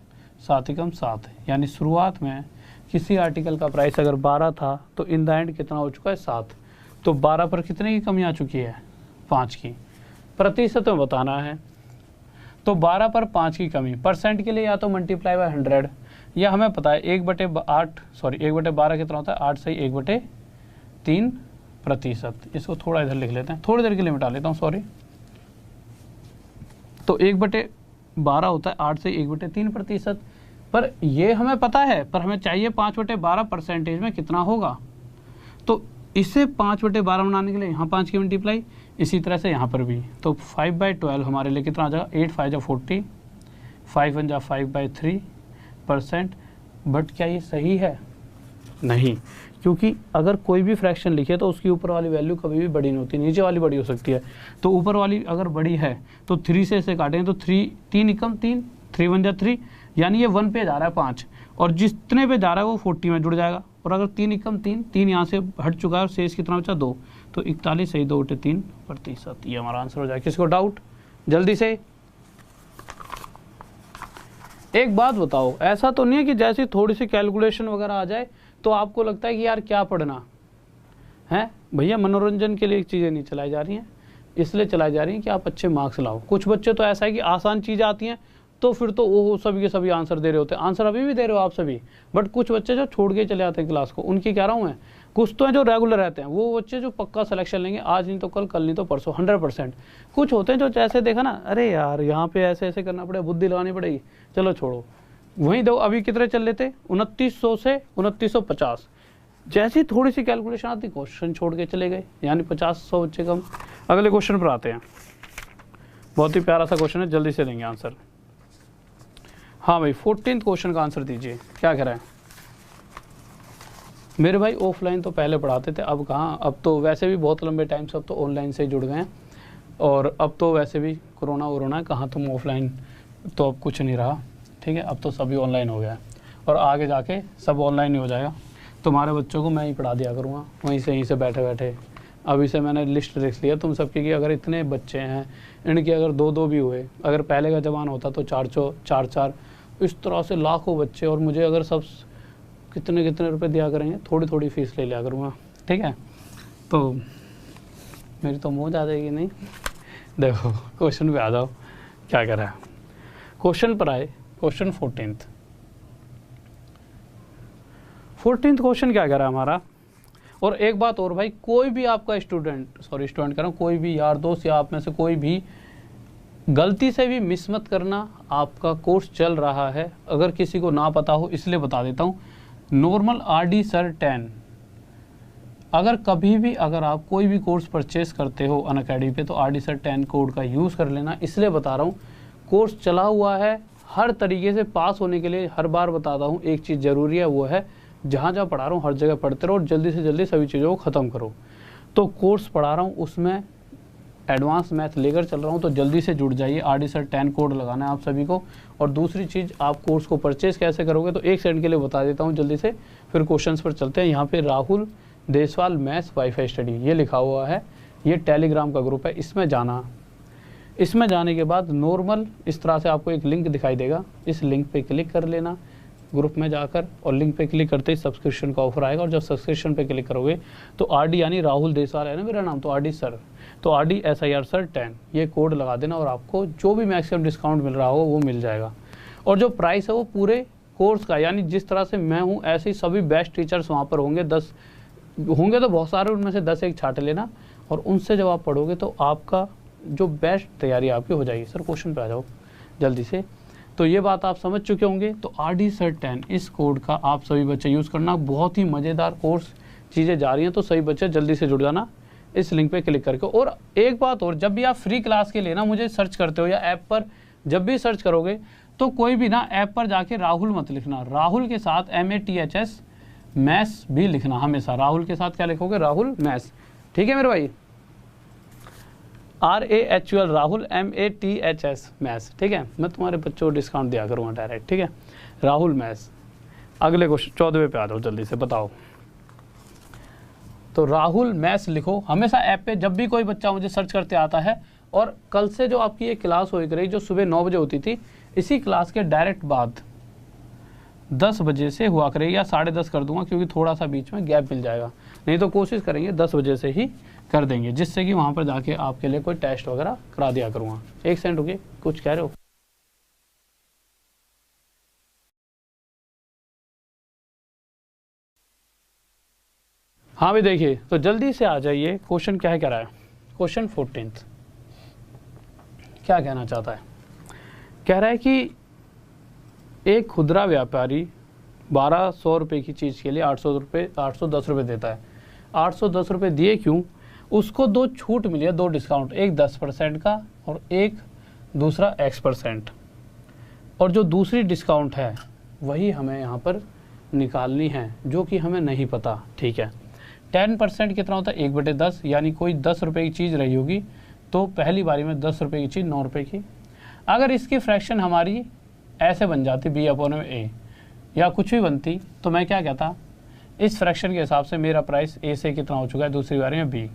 [SPEAKER 1] 7 एकम 7, यानी शुरुआत में किसी आर्टिकल का प्राइस अगर 12 था तो इन द एंड कितना हो चुका है 7। तो 12 पर कितने की कमी आ चुकी है 5 की। प्रतिशत में बताना है तो 12 पर 5 की कमी, परसेंट के लिए या तो मल्टीप्लाई बाय 100, या हमें पता है 1/12 कितना होता है 8 से 1/3%। इसको थोड़ा इधर लिख लेते हैं, थोड़ी देर के लिए मिटा लेता हूँ, सॉरी। तो 1/12 होता है 8 से 1/3%, पर ये हमें पता है, पर हमें चाहिए 5/12 परसेंटेज में कितना होगा। तो इसे 5/12 बनाने के लिए यहाँ 5 की मल्टीप्लाई, इसी तरह से यहाँ पर भी। तो 5/12 हमारे लिए कितना आ जाएगा, 8 5 जा 40, 5 1 जा 5/3%। बट क्या ये सही है? नहीं, क्योंकि अगर कोई भी फ्रैक्शन लिखे तो उसकी ऊपर वाली वैल्यू कभी भी बड़ी नहीं होती, नीचे वाली बड़ी हो सकती है। तो ऊपर वाली अगर बड़ी है तो 3 से इसे काटेंगे तो 3 एकम 3, 3 1 जा 3, यानी ये 1 पे जा रहा है 5, और जितने पे जा रहा है वो 40 में जुड़ जाएगा। और अगर 3 एकम 3, 3 यहाँ से हट चुका है और शेष कितना बचा 2, तो 41 सही 2 × 3%। ये हमारा आंसर हो जाएगा। किसको डाउट? जल्दी से एक बात बताओ, ऐसा तो नहीं है कि जैसे थोड़ी सी कैलकुलेशन वगैरह आ जाए तो आपको लगता है कि यार क्या पढ़ना है? भैया मनोरंजन के लिए चीज़ें नहीं चलाई जा रही हैं, इसलिए चलाई जा रही हैं कि आप अच्छे मार्क्स लाओ। कुछ बच्चे तो ऐसा है कि आसान चीज़ें आती हैं तो फिर तो वो सभी के सभी आंसर दे रहे होते हैं, आंसर अभी भी दे रहे हो आप सभी। बट कुछ बच्चे जो छोड़ के चले आते हैं क्लास को, उनकी कह रहा हूँ मैं, कुछ तो हैं जो रेगुलर रहते हैं, वो बच्चे जो पक्का सिलेक्शन लेंगे, आज नहीं तो कल, कल नहीं तो परसों, 100%। कुछ होते हैं जो जैसे देखा ना, अरे यार यहाँ पे ऐसे ऐसे करना पड़ेगा, बुद्धि लगानी पड़ेगी, चलो छोड़ो। वहीं दो, अभी कितने चल रहे थे, 2900 से 2950। जैसी थोड़ी सी कैलकुलेशन आती, क्वेश्चन छोड़ के चले गए, यानी 50-100 बच्चे कम। अगले क्वेश्चन पर आते हैं, बहुत ही प्यारा सा क्वेश्चन है, जल्दी से देंगे आंसर। हाँ भाई, 14th क्वेश्चन का आंसर दीजिए, क्या कह रहा है मेरे भाई? ऑफलाइन तो पहले पढ़ाते थे, अब कहाँ, अब तो वैसे भी बहुत लंबे टाइम से अब तो ऑनलाइन से जुड़ गए हैं, और अब तो वैसे भी कोरोना कहाँ तुम ऑफलाइन, तो अब कुछ नहीं रहा, ठीक है, अब तो सभी ऑनलाइन हो गया है, और आगे जाके सब ऑनलाइन ही हो जाएगा। तुम्हारे बच्चों को मैं ही पढ़ा दिया करूँगा यहीं से बैठे बैठे। अभी से मैंने लिस्ट लिख लिया तुम सबकी कि अगर इतने बच्चे हैं, इनके अगर 2-2 भी हुए, अगर पहले का ज़माना होता तो 4-4, इस तरह से लाखों बच्चे, और मुझे अगर सब कितने रुपए दिया करेंगे, थोड़ी थोड़ी फीस ले लिया करूँगा, ठीक है। तो मेरी तो मौज आ जाएगी। नहीं, देखो क्वेश्चन पे आ जाओ, क्या कह रहा है क्वेश्चन पर आए। क्वेश्चन 14th क्वेश्चन क्या कह रहा है हमारा। और एक बात और भाई, कोई भी आपका स्टूडेंट कह रहा हूँ, कोई भी यार दोस्त या आप में से कोई भी गलती से भी मिस मत करना। आपका कोर्स चल रहा है, अगर किसी को ना पता हो इसलिए बता देता हूँ, नॉर्मल RD सर 10। अगर कभी भी अगर आप कोई भी कोर्स परचेस करते हो अनअकैडमी पे, तो RD सर 10 कोड का यूज़ कर लेना। इसलिए बता रहा हूँ, कोर्स चला हुआ है, हर तरीके से पास होने के लिए हर बार बताता हूँ, एक चीज़ ज़रूरी है, वो है जहाँ जहाँ पढ़ा रहा हूँ हर जगह पढ़ते रहो और जल्दी से जल्दी सभी चीज़ों को ख़त्म करो। तो कोर्स पढ़ा रहा हूँ, उसमें एडवांस मैथ लेकर चल रहा हूँ, तो जल्दी से जुड़ जाइए। RD सर 10 कोड लगाना है आप सभी को। और दूसरी चीज़, आप कोर्स को परचेस कैसे करोगे, तो 1 सेकंड के लिए बता देता हूँ जल्दी से, फिर क्वेश्चंस पर चलते हैं। यहाँ पे Rahul Deswal maths wifi study ये लिखा हुआ है, ये टेलीग्राम का ग्रुप है, इसमें जाना। इसमें जाने के बाद नॉर्मल इस तरह से आपको एक लिंक दिखाई देगा, इस लिंक पे क्लिक कर लेना ग्रुप में जाकर, और लिंक पे क्लिक करते ही सब्सक्रिप्शन का ऑफर आएगा। और जब सब्सक्रिप्शन पे क्लिक करोगे तो RD यानी राहुल देसवाल है ना मेरा नाम, तो RD सर, तो RD SIR सर 10 ये कोड लगा देना, और आपको जो भी मैक्सिमम डिस्काउंट मिल रहा हो वो मिल जाएगा। और जो प्राइस है वो पूरे कोर्स का, यानी जिस तरह से मैं हूँ ऐसे ही सभी बेस्ट टीचर्स वहाँ पर होंगे। 10 होंगे तो बहुत सारे, उनमें से 10 एक छांट लेना, और उनसे जब आप पढ़ोगे तो आपका जो बेस्ट तैयारी आपकी हो जाएगी। सर क्वेश्चन पे आ जाओ जल्दी से। तो ये बात आप समझ चुके होंगे। तो RD सर 10 इस कोड का आप सभी बच्चे यूज़ करना, बहुत ही मज़ेदार कोर्स चीज़ें जा रही हैं, तो सभी बच्चे जल्दी से जुड़ जाना इस लिंक पे क्लिक करके। और एक बात और, जब भी आप फ्री क्लास के लिए ना मुझे सर्च करते हो या ऐप पर जब भी सर्च करोगे, तो कोई भी ना ऐप पर जाके राहुल मत लिखना, राहुल के साथ MATHS मैथ्स भी लिखना हमेशा। राहुल के साथ क्या लिखोगे, राहुल मैथ्स, ठीक है मेरे भाई, RAHUL राहुल MATHS मैथ्स, ठीक है। मैं तुम्हारे बच्चों को डिस्काउंट दिया करूँगा डायरेक्ट, ठीक है, राहुल मैथ्स। अगले क्वेश्चन 14वें पे आ जाओ जल्दी से, बताओ। तो राहुल मैथ्स लिखो हमेशा ऐप पे, जब भी कोई बच्चा मुझे सर्च करते आता है। और कल से जो आपकी ये क्लास हो रही, जो सुबह 9 बजे होती थी, इसी क्लास के डायरेक्ट बाद 10 बजे से हुआ करेगी, या 10:30 कर दूंगा, क्योंकि थोड़ा सा बीच में गैप मिल जाएगा। नहीं तो कोशिश करेंगे 10 बजे से ही कर देंगे, जिससे कि वहाँ पर जाके आपके लिए कोई टेस्ट वगैरह करा दिया करूँगा। 1 सेकंड रुकिए, कुछ कह रहे हो? हाँ भी देखिए, तो जल्दी से आ जाइए। क्वेश्चन क्या है कह रहा है, क्वेश्चन 14th क्या कहना चाहता है। कह रहा है कि एक खुदरा व्यापारी 1200 रुपये की चीज़ के लिए 810 रुपये देता है। 810 रुपये दिए क्यों? उसको 2 छूट मिली है, 2 डिस्काउंट, एक 10% का और एक दूसरा X%। और जो दूसरी डिस्काउंट है वही हमें यहाँ पर निकालनी है, जो कि हमें नहीं पता। ठीक है, 10% कितना होता है? 1/10, यानी कोई 10 रुपये की चीज़ रही होगी तो पहली बारी में 10 रुपये की चीज़ 9 रुपये की। अगर इसकी फ्रैक्शन हमारी ऐसे बन जाती B/A या कुछ भी बनती, तो मैं क्या कहता, इस फ्रैक्शन के हिसाब से मेरा प्राइस A से कितना हो चुका है दूसरी बारी में B।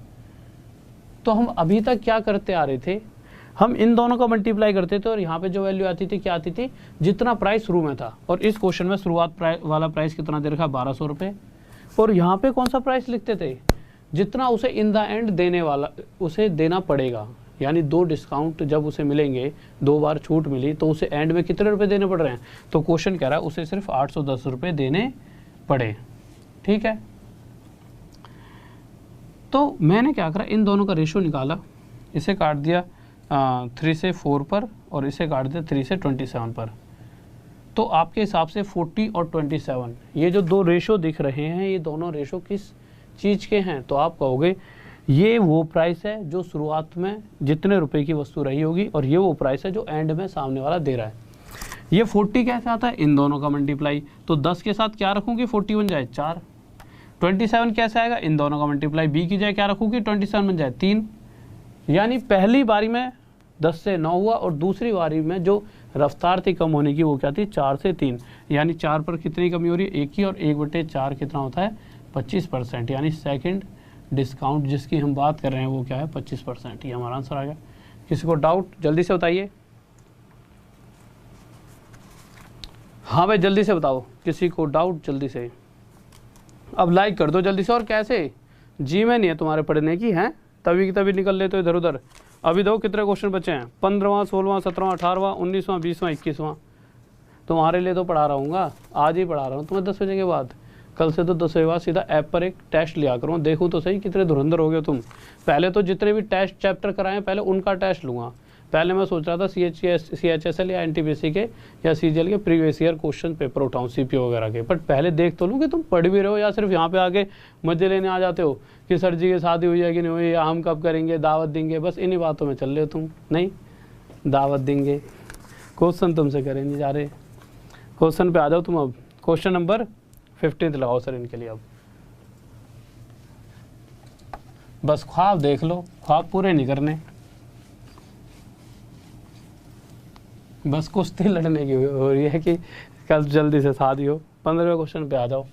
[SPEAKER 1] तो हम अभी तक क्या करते आ रहे थे, हम इन दोनों का मल्टीप्लाई करते थे और यहाँ पे जो वैल्यू आती थी क्या आती थी, जितना प्राइस शुरू में था। और इस क्वेश्चन में शुरुआत वाला प्राइस कितना दे रखा, 1200 रुपये। और यहाँ पे कौन सा प्राइस लिखते थे, जितना उसे इन द एंड देने वाला उसे देना पड़ेगा, यानी 2 डिस्काउंट जब उसे मिलेंगे, 2 बार छूट मिली, तो उसे एंड में कितने रुपए देने पड़ रहे हैं। तो क्वेश्चन कह रहा है उसे सिर्फ 810 रुपये देने पड़े। ठीक है, तो मैंने क्या करा, इन दोनों का रेशो निकाला, इसे काट दिया 3 से 4 पर और इसे काट दिया 3 से 27 पर। तो आपके हिसाब से 40 और 27 ये जो 2 रेशो दिख रहे हैं, ये दोनों रेशो किस चीज़ के हैं? तो आप कहोगे ये वो प्राइस है जो शुरुआत में जितने रुपए की वस्तु रही होगी, और ये वो प्राइस है जो एंड में सामने वाला दे रहा है। ये 40 कैसे आता है, इन दोनों का मल्टीप्लाई, तो 10 के साथ क्या रखूँगी, 40 बन जाए 4। 27 कैसे आएगा, इन दोनों का मल्टीप्लाई, B की जाए क्या रखूँगी, 27 बन जाए 3। यानी पहली बारी में 10 से 9 हुआ और दूसरी बारी में जो रफ्तार थी कम होने की वो क्या थी, 4 से 3। यानी 4 पर कितनी कमी हो रही है, 1 की, और 1/4 कितना होता है, 25%। यानी सेकंड डिस्काउंट जिसकी हम बात कर रहे हैं वो क्या है, 25%। ये हमारा आंसर आ गया। किसी को डाउट जल्दी से बताइए। हाँ भाई जल्दी से बताओ, किसी को डाउट जल्दी से। अब लाइक कर दो जल्दी से। और कैसे, जी में नहीं है तुम्हारे पढ़ने की, हैं तभी की तभी निकल लेते हो इधर उधर। अभी देखो कितने क्वेश्चन बचे हैं, 15वां 16वां 17वां 18वां 19वां 20वां 21वां। तुम्हारे लिए तो पढ़ा रहूँगा, आज ही पढ़ा रहा हूँ तुम्हें 10 बजे के बाद। कल से तो 10 बजे बाद सीधा ऐप पर एक टेस्ट लिया करूँ, देखूँ तो सही कितने धुरंधर हो गए तुम। पहले तो जितने भी टेस्ट चैप्टर कराए पहले उनका टेस्ट लूँगा। पहले मैं सोच रहा था CHSL या NTPC के या CGL के प्रीवियस ईयर क्वेश्चन पेपर उठाऊँ CPO वगैरह के। बट पहले देख तो लूँ कि तुम पढ़ भी रहे हो या सिर्फ यहाँ पे आके मजे लेने आ जाते हो कि सर जी की शादी हुई है कि नहीं हुई, या हम कब करेंगे, दावत देंगे, बस इन्हीं बातों में चल रहे हो तुम। नहीं, दावत देंगे, क्वेश्चन तुमसे करेंगे जा रहे। क्वेश्चन पे आ जाओ तुम। अब क्वेश्चन नंबर 15 लगाओ सर इनके लिए। अब बस ख्वाब देख लो, ख्वाब पूरे नहीं करने, बस कुश्ती लड़ने की हो रही है कि कल जल्दी से शादी हो। 15वें क्वेश्चन पे आ जाओ।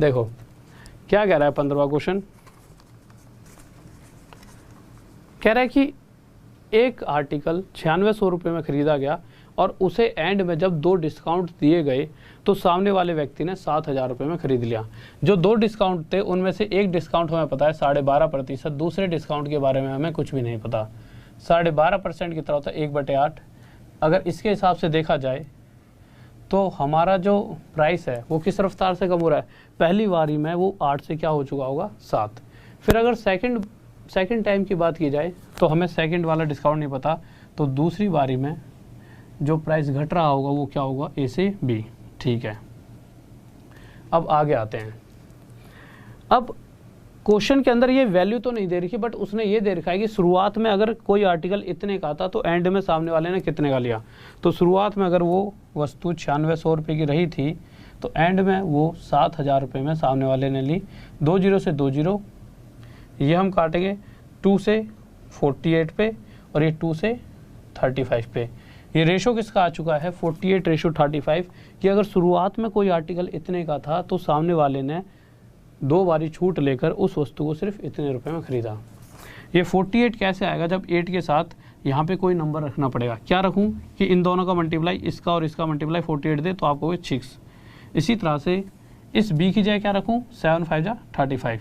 [SPEAKER 1] देखो क्या कह रहा है 15वां क्वेश्चन, कह रहा है कि एक आर्टिकल 9600 रुपये में खरीदा गया और उसे एंड में जब 2 डिस्काउंट दिए गए तो सामने वाले व्यक्ति ने 7000 रुपये में खरीद लिया। जो 2 डिस्काउंट थे उनमें से एक डिस्काउंट हमें पता है 12.5%, दूसरे डिस्काउंट के बारे में हमें कुछ भी नहीं पता। 12.5% कितना होता है, 1/8। अगर इसके हिसाब से देखा जाए तो हमारा जो प्राइस है वो किस रफ्तार से कम हो रहा है, पहली बारी में वो 8 से क्या हो चुका होगा, 7। फिर अगर सेकंड टाइम की बात की जाए तो हमें सेकंड वाला डिस्काउंट नहीं पता, तो दूसरी बारी में जो प्राइस घट रहा होगा वो क्या होगा, A से B। ठीक है, अब आगे आते हैं। अब क्वेश्चन के अंदर ये वैल्यू तो नहीं दे रखी, बट उसने ये दे रखा है कि शुरुआत में अगर कोई आर्टिकल इतने का था तो एंड में सामने वाले ने कितने का लिया। तो शुरुआत में अगर वो वस्तु 9600 रुपये की रही थी तो एंड में वो 7000 रुपये में सामने वाले ने ली। 2 0 से 2 0, ये हम काटेंगे 2 से 48 पे और ये 2 से 35 पे। ये रेशो किसका आ चुका है, 48:35, कि अगर शुरुआत में कोई आर्टिकल इतने का था तो सामने वाले ने 2 बारी छूट लेकर उस वस्तु को सिर्फ इतने रुपए में खरीदा। ये 48 कैसे आएगा, जब 8 के साथ यहाँ पे कोई नंबर रखना पड़ेगा। क्या रखूँ कि इन दोनों का मल्टीप्लाई, इसका और इसका मल्टीप्लाई 48 दे तो आपको 6। इसी तरह से इस B की जगह क्या रखूँ, 7 5 जा 35।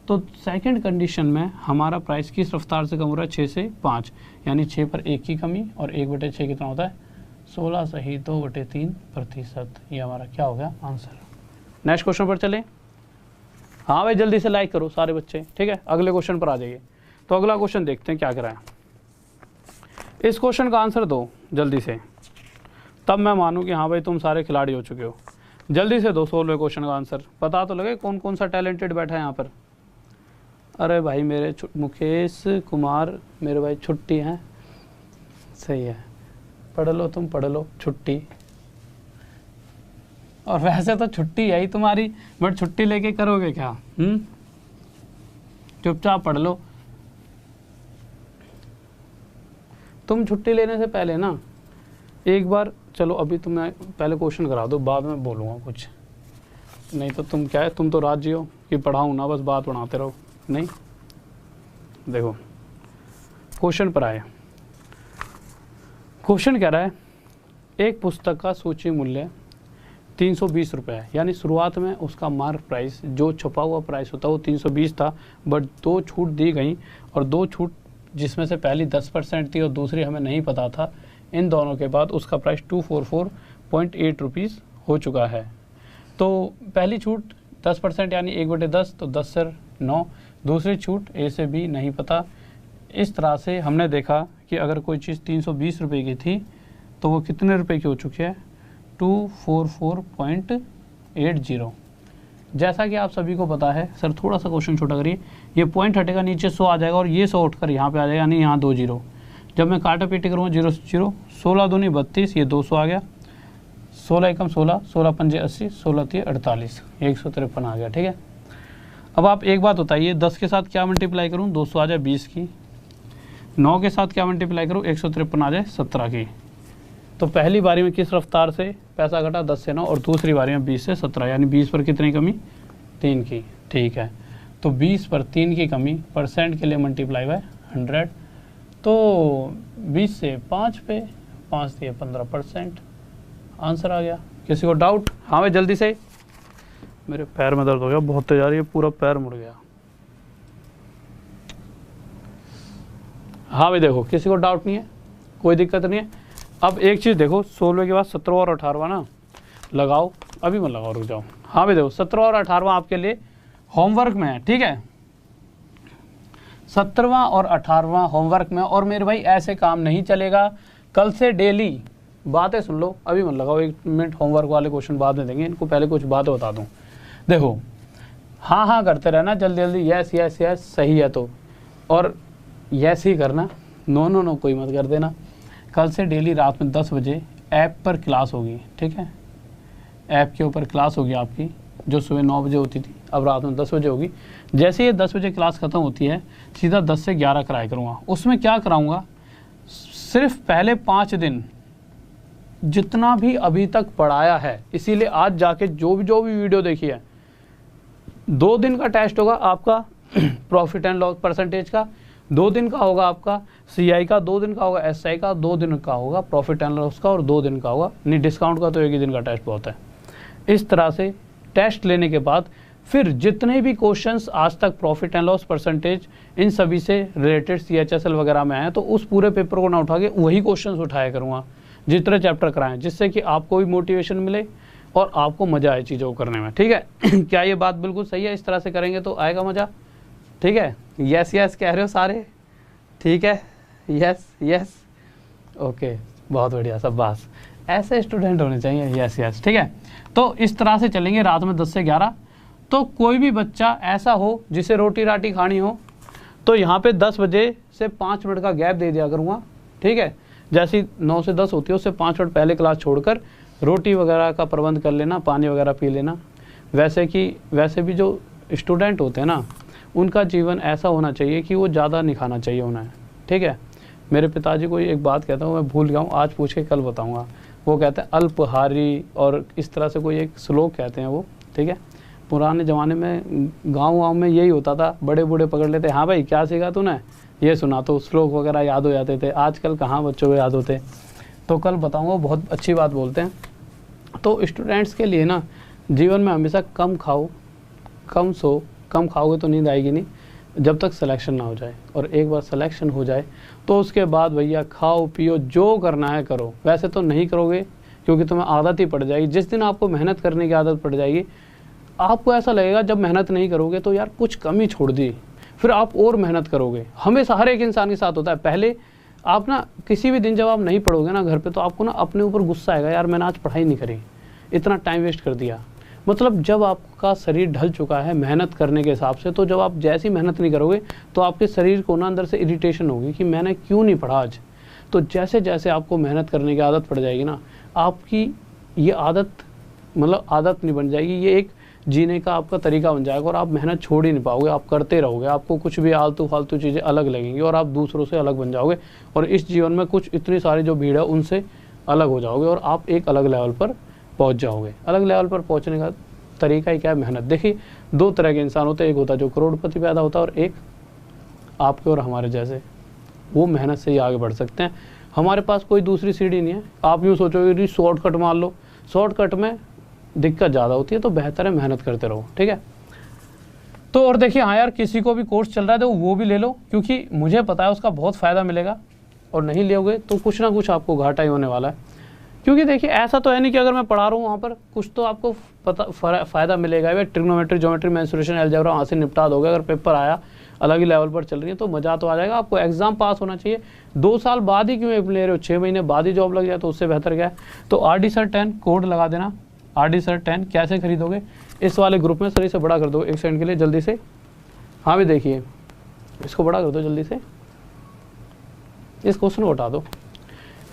[SPEAKER 1] तो सेकंड कंडीशन में हमारा प्राइस किस रफ्तार से कम हो रहा है, 6 से 5, यानी 6 पर 1 की कमी, और 1/6 कितना होता है, 16 सही 2/3%। ये हमारा क्या हो गया आंसर। नेक्स्ट क्वेश्चन पर चलें। हाँ भाई जल्दी से लाइक करो सारे बच्चे, ठीक है, अगले क्वेश्चन पर आ जाइए। तो अगला क्वेश्चन देखते हैं क्या कराया। इस क्वेश्चन का आंसर दो जल्दी से, तब मैं मानूँ कि हाँ भाई तुम सारे खिलाड़ी हो चुके हो। जल्दी से दो 16वें क्वेश्चन का आंसर, पता तो लगे कौन कौन सा टैलेंटेड बैठा है यहाँ पर। अरे भाई मेरे मुकेश कुमार मेरे भाई छुट्टी है, सही है, पढ़ लो तुम, पढ़ लो, छुट्टी। और वैसे तो छुट्टी है ही तुम्हारी, बट छुट्टी लेके करोगे क्या? चुपचाप पढ़ लो। तुम छुट्टी लेने से पहले ना एक बार, चलो अभी तुम्हें पहले क्वेश्चन करा दो, बाद में बोलूँगा कुछ, नहीं तो तुम क्या है, तुम तो राजी हो कि पढ़ाऊँ ना, बस बात बनाते रहो। नहीं, देखो क्वेश्चन पर आए। क्वेश्चन कह रहा है एक पुस्तक का सूची मूल्य 320 रुपये है, यानी शुरुआत में उसका मार्क प्राइस जो छुपा हुआ प्राइस होता है वो 320 था, बट 2 छूट दी गई, और 2 छूट जिसमें से पहली 10% थी और दूसरी हमें नहीं पता था, इन दोनों के बाद उसका प्राइस 244.8 रुपीज़ हो चुका है। तो पहली छूट 10% यानी 1/10, तो 10 से 9, दूसरी छूट ए से बी नहीं पता। इस तरह से हमने देखा कि अगर कोई चीज़ 320 रुपये की थी तो वो कितने रुपए की हो चुकी है? 244.80। जैसा कि आप सभी को पता है, सर थोड़ा सा क्वेश्चन छोटा करिए, ये पॉइंट हटेगा, नीचे 100 आ जाएगा और ये 100 उठकर यहाँ पे आ जाएगा, यानी यहाँ 2 जीरो। जब मैं काटा पीटी करूँगा 0 से 0, 16 दूनी 32, ये 200 आ गया, 16 एकम 16, 16 पंजे 80, 16 तीय 48, 153 आ गया। ठीक है, अब आप एक बात बताइए, 10 के साथ क्या मल्टीप्लाई करूँ? 200 आ जाए 20 की। 9 के साथ क्या मल्टीप्लाई करूँ? 153 आ जाए 17 की। तो पहली बारी में किस रफ्तार से पैसा घटा? 10 से 9, और दूसरी बारी में 20 से 17, यानी 20 पर कितनी कमी? 3 की। ठीक है, तो 20 पर 3 की कमी परसेंट के लिए मल्टीप्लाई बाय 100, तो 20 से 5 पे 5 दिए 15%, आंसर आ गया। किसी को डाउट? हाँ भाई जल्दी से, मेरे पैर में दर्द हो गया बहुत तेज आ रही है, पूरा पैर मुड़ गया। हाँ भाई देखो, किसी को डाउट नहीं है, कोई दिक्कत नहीं है। अब एक चीज़ देखो, 16 के बाद 17 और 18 ना लगाओ, अभी मत लगाओ, रुक जाओ। हाँ भाई देखो, 17 और 18 आपके लिए होमवर्क में है। ठीक है, 17वां और 18वां होमवर्क में। और मेरे भाई ऐसे काम नहीं चलेगा, कल से डेली बातें सुन लो, अभी मत लगाओ, 1 मिनट होमवर्क वाले क्वेश्चन बाद में देंगे, इनको पहले कुछ बातें बता दूं। देखो, हाँ हाँ करते रहना जल्दी जल्दी, यस यस यस, सही है तो, और यस ही करना, नो नो नो कोई मत कर देना। कल से डेली रात में 10 बजे ऐप पर क्लास होगी। ठीक है, ऐप के ऊपर क्लास होगी आपकी, जो सुबह 9 बजे होती थी, अब रात में 10 बजे होगी। जैसे ये 10 बजे क्लास ख़त्म होती है, सीधा 10 से 11 कराया करूँगा। उसमें क्या कराऊँगा? सिर्फ पहले 5 दिन जितना भी अभी तक पढ़ाया है, इसीलिए आज जाके जो भी वीडियो देखी है, 2 दिन का टेस्ट होगा आपका प्रॉफिट एंड लॉस परसेंटेज का, 2 दिन का होगा आपका CI का, 2 दिन का होगा SI का, 2 दिन का होगा प्रॉफिट एंड लॉस का, और 2 दिन का होगा नहीं डिस्काउंट का, तो 1 ही दिन का टेस्ट बहुत है। इस तरह से टेस्ट लेने के बाद फिर जितने भी क्वेश्चंस आज तक profit and loss percentage in सभी से रिलेटेड CHSL वगैरह में आए, तो उस पूरे पेपर को ना उठा के वही क्वेश्चंस उठाया करूँगा जितने चैप्टर कराएं, जिससे कि आपको भी मोटिवेशन मिले और आपको मज़ा आए चीज़ों को करने में। ठीक है क्या ये बात बिल्कुल सही है? इस तरह से करेंगे तो आएगा मज़ा। ठीक है, यस यस कह रहे हो सारे? ठीक है, यस यस, ओके, बहुत बढ़िया, सब बात, ऐसे स्टूडेंट होने चाहिए। यस यस, ठीक है, तो इस तरह से चलेंगे रात में 10 से 11। तो कोई भी बच्चा ऐसा हो जिसे रोटी राटी खानी हो, तो यहाँ पे 10 बजे से 5 मिनट का गैप दे दिया करूँगा। ठीक है, जैसी 9 से 10 होती है, उससे 5 मिनट पहले क्लास छोड़कर रोटी वगैरह का प्रबंध कर लेना, पानी वगैरह पी लेना। वैसे भी जो स्टूडेंट होते हैं ना, उनका जीवन ऐसा होना चाहिए कि वो ज़्यादा नहीं खाना चाहिए उन्हें। ठीक है, मेरे पिताजी को एक बात कहता हूँ, मैं भूल गया हूँ, आज पूछ के कल बताऊँगा। वो कहते हैं अल्पहारी, और इस तरह से कोई एक श्लोक कहते हैं वो। ठीक है, पुराने ज़माने में गाँव में यही होता था, बड़े बूढ़े पकड़ लेते, हाँ भाई क्या सीखा तूने, ये सुना, तो श्लोक वगैरह याद हो जाते थे। आजकल कहाँ बच्चों को याद होते, तो कल बताऊँगा, बहुत अच्छी बात बोलते हैं। तो स्टूडेंट्स के लिए ना, जीवन में हमेशा कम खाओ, कम सो, कम खाओगे तो नींद आएगी नहीं जब तक सिलेक्शन ना हो जाए, और एक बार सिलेक्शन हो जाए तो उसके बाद भैया खाओ पियो, जो करना है करो। वैसे तो नहीं करोगे क्योंकि तुम्हें आदत ही पड़ जाएगी। जिस दिन आपको मेहनत करने की आदत पड़ जाएगी, आपको ऐसा लगेगा जब मेहनत नहीं करोगे तो यार कुछ कमी छोड़ दी, फिर आप और मेहनत करोगे। हमेशा हर एक इंसान के साथ होता है। पहले आप ना किसी भी दिन जब आप नहीं पढ़ोगे ना घर पे, तो आपको ना अपने ऊपर गुस्सा आएगा, यार मैंने आज पढ़ाई नहीं करी, इतना टाइम वेस्ट कर दिया। मतलब जब आपका शरीर ढल चुका है मेहनत करने के हिसाब से, तो जब आप जैसी मेहनत नहीं करोगे तो आपके शरीर को ना अंदर से इरिटेशन होगी कि मैंने क्यों नहीं पढ़ा आज। तो जैसे जैसे आपको मेहनत करने की आदत पड़ जाएगी ना, आपकी ये आदत मतलब आदत नहीं बन जाएगी, ये एक जीने का आपका तरीका बन जाएगा और आप मेहनत छोड़ ही नहीं पाओगे, आप करते रहोगे। आपको कुछ भी आलतू फालतू चीज़ें अलग लगेंगी और आप दूसरों से अलग बन जाओगे और इस जीवन में कुछ इतनी सारी जो भीड़ है उनसे अलग हो जाओगे और आप एक अलग लेवल पर पहुंच जाओगे। अलग लेवल पर पहुंचने का तरीका ही क्या है? मेहनत। देखिए, दो तरह के इंसान होते हैं, एक होता है जो करोड़पति पैदा होता है और एक आपके और हमारे जैसे, वो मेहनत से ही आगे बढ़ सकते हैं। हमारे पास कोई दूसरी सीढ़ी नहीं है। आप यूँ सोचोगे कि शॉर्टकट मान लो, शॉर्टकट में दिक्कत ज़्यादा होती है, तो बेहतर है मेहनत करते रहो, ठीक है। तो और देखिए, हाँ यार, किसी को भी कोर्स चल रहा है तो वो भी ले लो, क्योंकि मुझे पता है उसका बहुत फ़ायदा मिलेगा, और नहीं लोगे तो कुछ ना कुछ आपको घाटा ही होने वाला है। क्योंकि देखिए, ऐसा तो है नहीं कि अगर मैं पढ़ा रहा हूँ वहाँ पर कुछ तो आपको पता फ़ायदा मिलेगा। भाई ट्रिग्नोमेट्री, ज्योमेट्री, मेंसुरेशन, अलजेब्रा वहाँ से निपटा दोगे। अगर पेपर आया अलग ही लेवल पर चल रही है तो मज़ा तो आ जाएगा। आपको एग्जाम पास होना चाहिए। 2 साल बाद ही क्यों ले रहे हो, 6 महीने बाद ही जॉब लग जाए तो उससे बेहतर क्या है। तो RD Sir 10 कोड लगा देना। RD Sir 10 कैसे खरीदोगे, इस वाले ग्रुप में। सर इसे बड़ा कर दो 1 सेकंड के लिए जल्दी से। हाँ भी देखिए, इसको बड़ा कर दो जल्दी से, इस क्वेश्चन को हटा दो।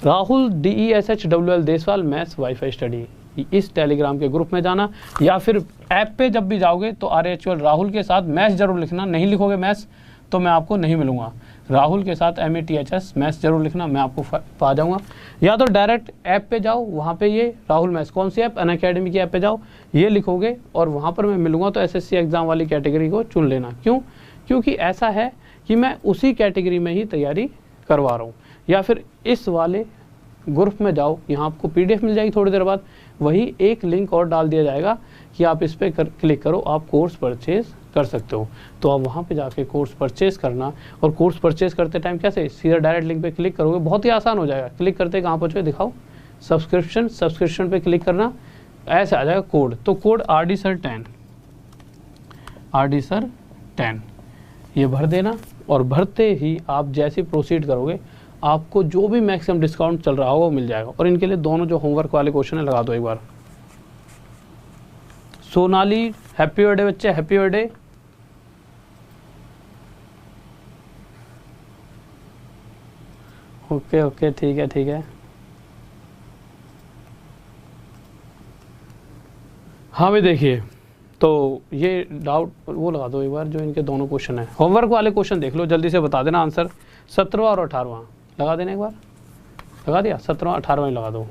[SPEAKER 1] Rahul DESHWL Deswal maths wifi study, इस टेलीग्राम के ग्रुप में जाना, या फिर ऐप पे जब भी जाओगे तो RHL राहुल के साथ मैथ्स जरूर लिखना। नहीं लिखोगे मैथ्स तो मैं आपको नहीं मिलूंगा। राहुल के साथ MATHS मैथ्स जरूर लिखना, मैं आपको पा जाऊंगा। या तो डायरेक्ट ऐप पे जाओ, वहाँ पे ये राहुल मैथ्स, कौन सी ऐप, अनअकैडमी की ऐप पे जाओ, ये लिखोगे और वहाँ पर मैं मिलूंगा। तो SSC एग्ज़ाम वाली कैटेगरी को चुन लेना। क्यों? क्योंकि ऐसा है कि मैं उसी कैटेगरी में ही तैयारी करवा रहा हूँ। या फिर इस वाले ग्रुप में जाओ, यहाँ आपको PDF मिल जाएगी थोड़ी देर बाद, वही एक लिंक और डाल दिया जाएगा कि आप इस पर क्लिक करो, आप कोर्स परचेज कर सकते हो। तो आप वहाँ पे जाके कोर्स परचेज करना, और कोर्स परचेज करते टाइम कैसे, सीधा डायरेक्ट लिंक पे क्लिक करोगे, बहुत ही आसान हो जाएगा। क्लिक करते कहाँ पहुँचोगे दिखाओ, सब्सक्रिप्शन पे क्लिक करना, ऐसे आ जाएगा कोड। तो कोड RD Sir 10 ये भर देना, और भरते ही आप जैसे प्रोसीड करोगे आपको जो भी मैक्सिमम डिस्काउंट चल रहा होगा वो मिल जाएगा। और इनके लिए दोनों जो होमवर्क वाले क्वेश्चन है लगा दो एक बार। सोनाली हैप्पी बर्थडे बच्चे, हैप्पी बर्थडे। ओके ओके, ठीक है ठीक है। हाँ भाई देखिए, तो ये डाउट वो लगा दो एक बार, जो इनके दोनों क्वेश्चन है होमवर्क वाले क्वेश्चन देख लो, जल्दी से बता देना आंसर। 17वां और 18वां लगा देना एक बार। लगा दिया? 17वां 18वां लगा दो,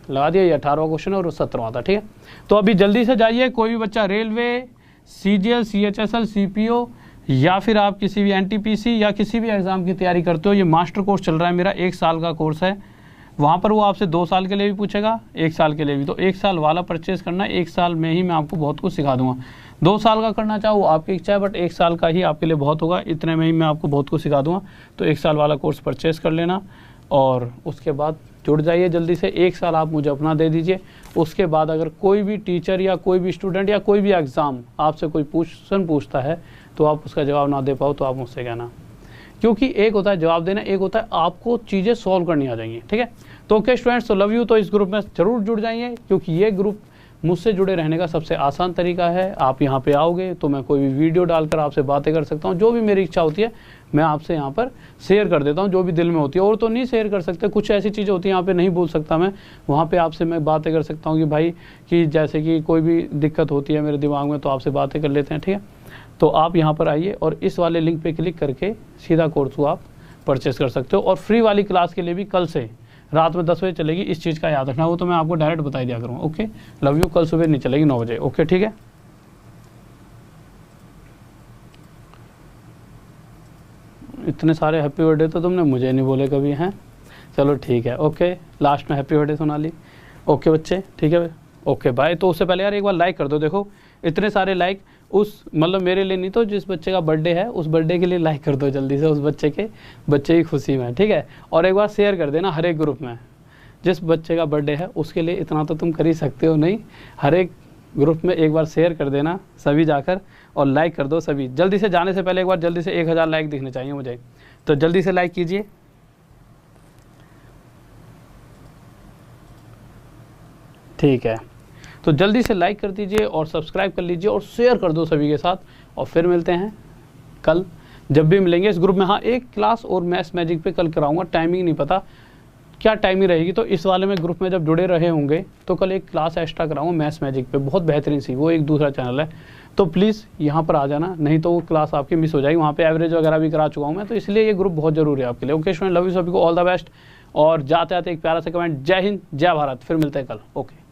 [SPEAKER 1] लगा दिया। ये 18वां क्वेश्चन है और 17वां था, ठीक है। तो अभी जल्दी से जाइए, कोई भी बच्चा रेलवे, CGL, CHSL, CPO, या फिर आप किसी भी NTPC या किसी भी एग्ज़ाम की तैयारी करते हो, ये मास्टर कोर्स चल रहा है मेरा, 1 साल का कोर्स है। वहाँ पर वो आपसे 2 साल के लिए भी पूछेगा, 1 साल के लिए भी। तो 1 साल वाला परचेज़ करना, 1 साल में ही मैं आपको बहुत कुछ सिखा दूंगा। 2 साल का करना चाहो वो आपकी इच्छा है, बट 1 साल का ही आपके लिए बहुत होगा, इतने में ही मैं आपको बहुत कुछ सिखा दूंगा। तो 1 साल वाला कोर्स परचेज़ कर लेना, और उसके बाद जुड़ जाइए जल्दी से। 1 साल आप मुझे अपना दे दीजिए। उसके बाद अगर कोई भी टीचर या कोई भी स्टूडेंट या कोई भी एग्ज़ाम आपसे कोई क्वेश्चन पूछता है तो आप उसका जवाब ना दे पाओ तो आप मुझसे कहना, क्योंकि एक होता है जवाब देना, एक होता है आपको चीज़ें सॉल्व करनी आ जाएंगी, ठीक है। तो ओके स्टूडेंट्स, तो लव यू। तो इस ग्रुप में ज़रूर जुड़ जाइए, क्योंकि ये ग्रुप मुझसे जुड़े रहने का सबसे आसान तरीका है। आप यहाँ पे आओगे तो मैं कोई भी वीडियो डालकर आपसे बातें कर सकता हूँ, जो भी मेरी इच्छा होती है मैं आपसे यहाँ पर शेयर कर देता हूँ, जो भी दिल में होती है। और तो नहीं शेयर कर सकते, कुछ ऐसी चीज़ें होती हैं यहाँ पे नहीं बोल सकता मैं, वहाँ पे आपसे मैं बातें कर सकता हूँ कि भाई कि जैसे कि कोई भी दिक्कत होती है मेरे दिमाग में तो आपसे बातें कर लेते हैं, ठीक है। तो आप यहाँ पर आइए और इस वाले लिंक पर क्लिक करके सीधा कोर्स को आप परचेस कर सकते हो। और फ्री वाली क्लास के लिए भी कल से रात में 10 बजे चलेगी, इस चीज़ का याद रखना। वो तो मैं आपको डायरेक्ट बता दिया करूँगा। Okay, love you. कल सुबह नहीं चलेगी 9 बजे। ओके, ठीक है। इतने सारे हैप्पी बर्थडे तो तुमने मुझे नहीं बोले कभी, हैं। चलो ठीक है, ओके। लास्ट में हैप्पी बर्थडे सोनाली। ओके बच्चे, ठीक है, ओके बाय। तो उससे पहले यार एक बार लाइक कर दो। देखो इतने सारे लाइक, उस मतलब मेरे लिए नहीं तो जिस बच्चे का बर्थडे है उस बर्थडे के लिए लाइक कर दो जल्दी से, उस बच्चे की खुशी में, ठीक है। और एक बार शेयर कर देना हर एक ग्रुप में, जिस बच्चे का बर्थडे है उसके लिए इतना तो तुम कर ही सकते हो, नहीं, हर एक ग्रुप में एक बार शेयर कर देना सभी जाकर, और लाइक कर दो सभी। जल्दी से जाने से पहले एक बार जल्दी से 1000 लाइक दिखने चाहिए मुझे, तो जल्दी से लाइक कीजिए। ठीक है, तो जल्दी से लाइक कर दीजिए और सब्सक्राइब कर लीजिए और शेयर कर दो सभी के साथ। और फिर मिलते हैं कल, जब भी मिलेंगे इस ग्रुप में। हाँ, एक क्लास और मैथ्स मैजिक पे कल कराऊंगा, टाइमिंग नहीं पता क्या टाइमिंग रहेगी, तो इस वाले में ग्रुप में जब जुड़े रहे होंगे तो कल एक क्लास एक्स्ट्रा कराऊंगा मैथ्स मैजिक पे, बहुत बेहतरीन सी, वो एक दूसरा चैनल है, तो प्लीज़ यहाँ पर आ जाना, नहीं तो वो क्लास आपकी मिस हो जाएगी। वहाँ पे एवरेज वगैरह भी करा चुका हूँ मैं, तो इसलिए ये ग्रुप बहुत ज़रूरी है आपके लिए। ओके स्टूडेंट, लव यू सभी को, ऑल द बेस्ट। और जाते जाते एक प्यारा सा कमेंट, जय हिंद जय भारत। फिर मिलते हैं कल। ओके।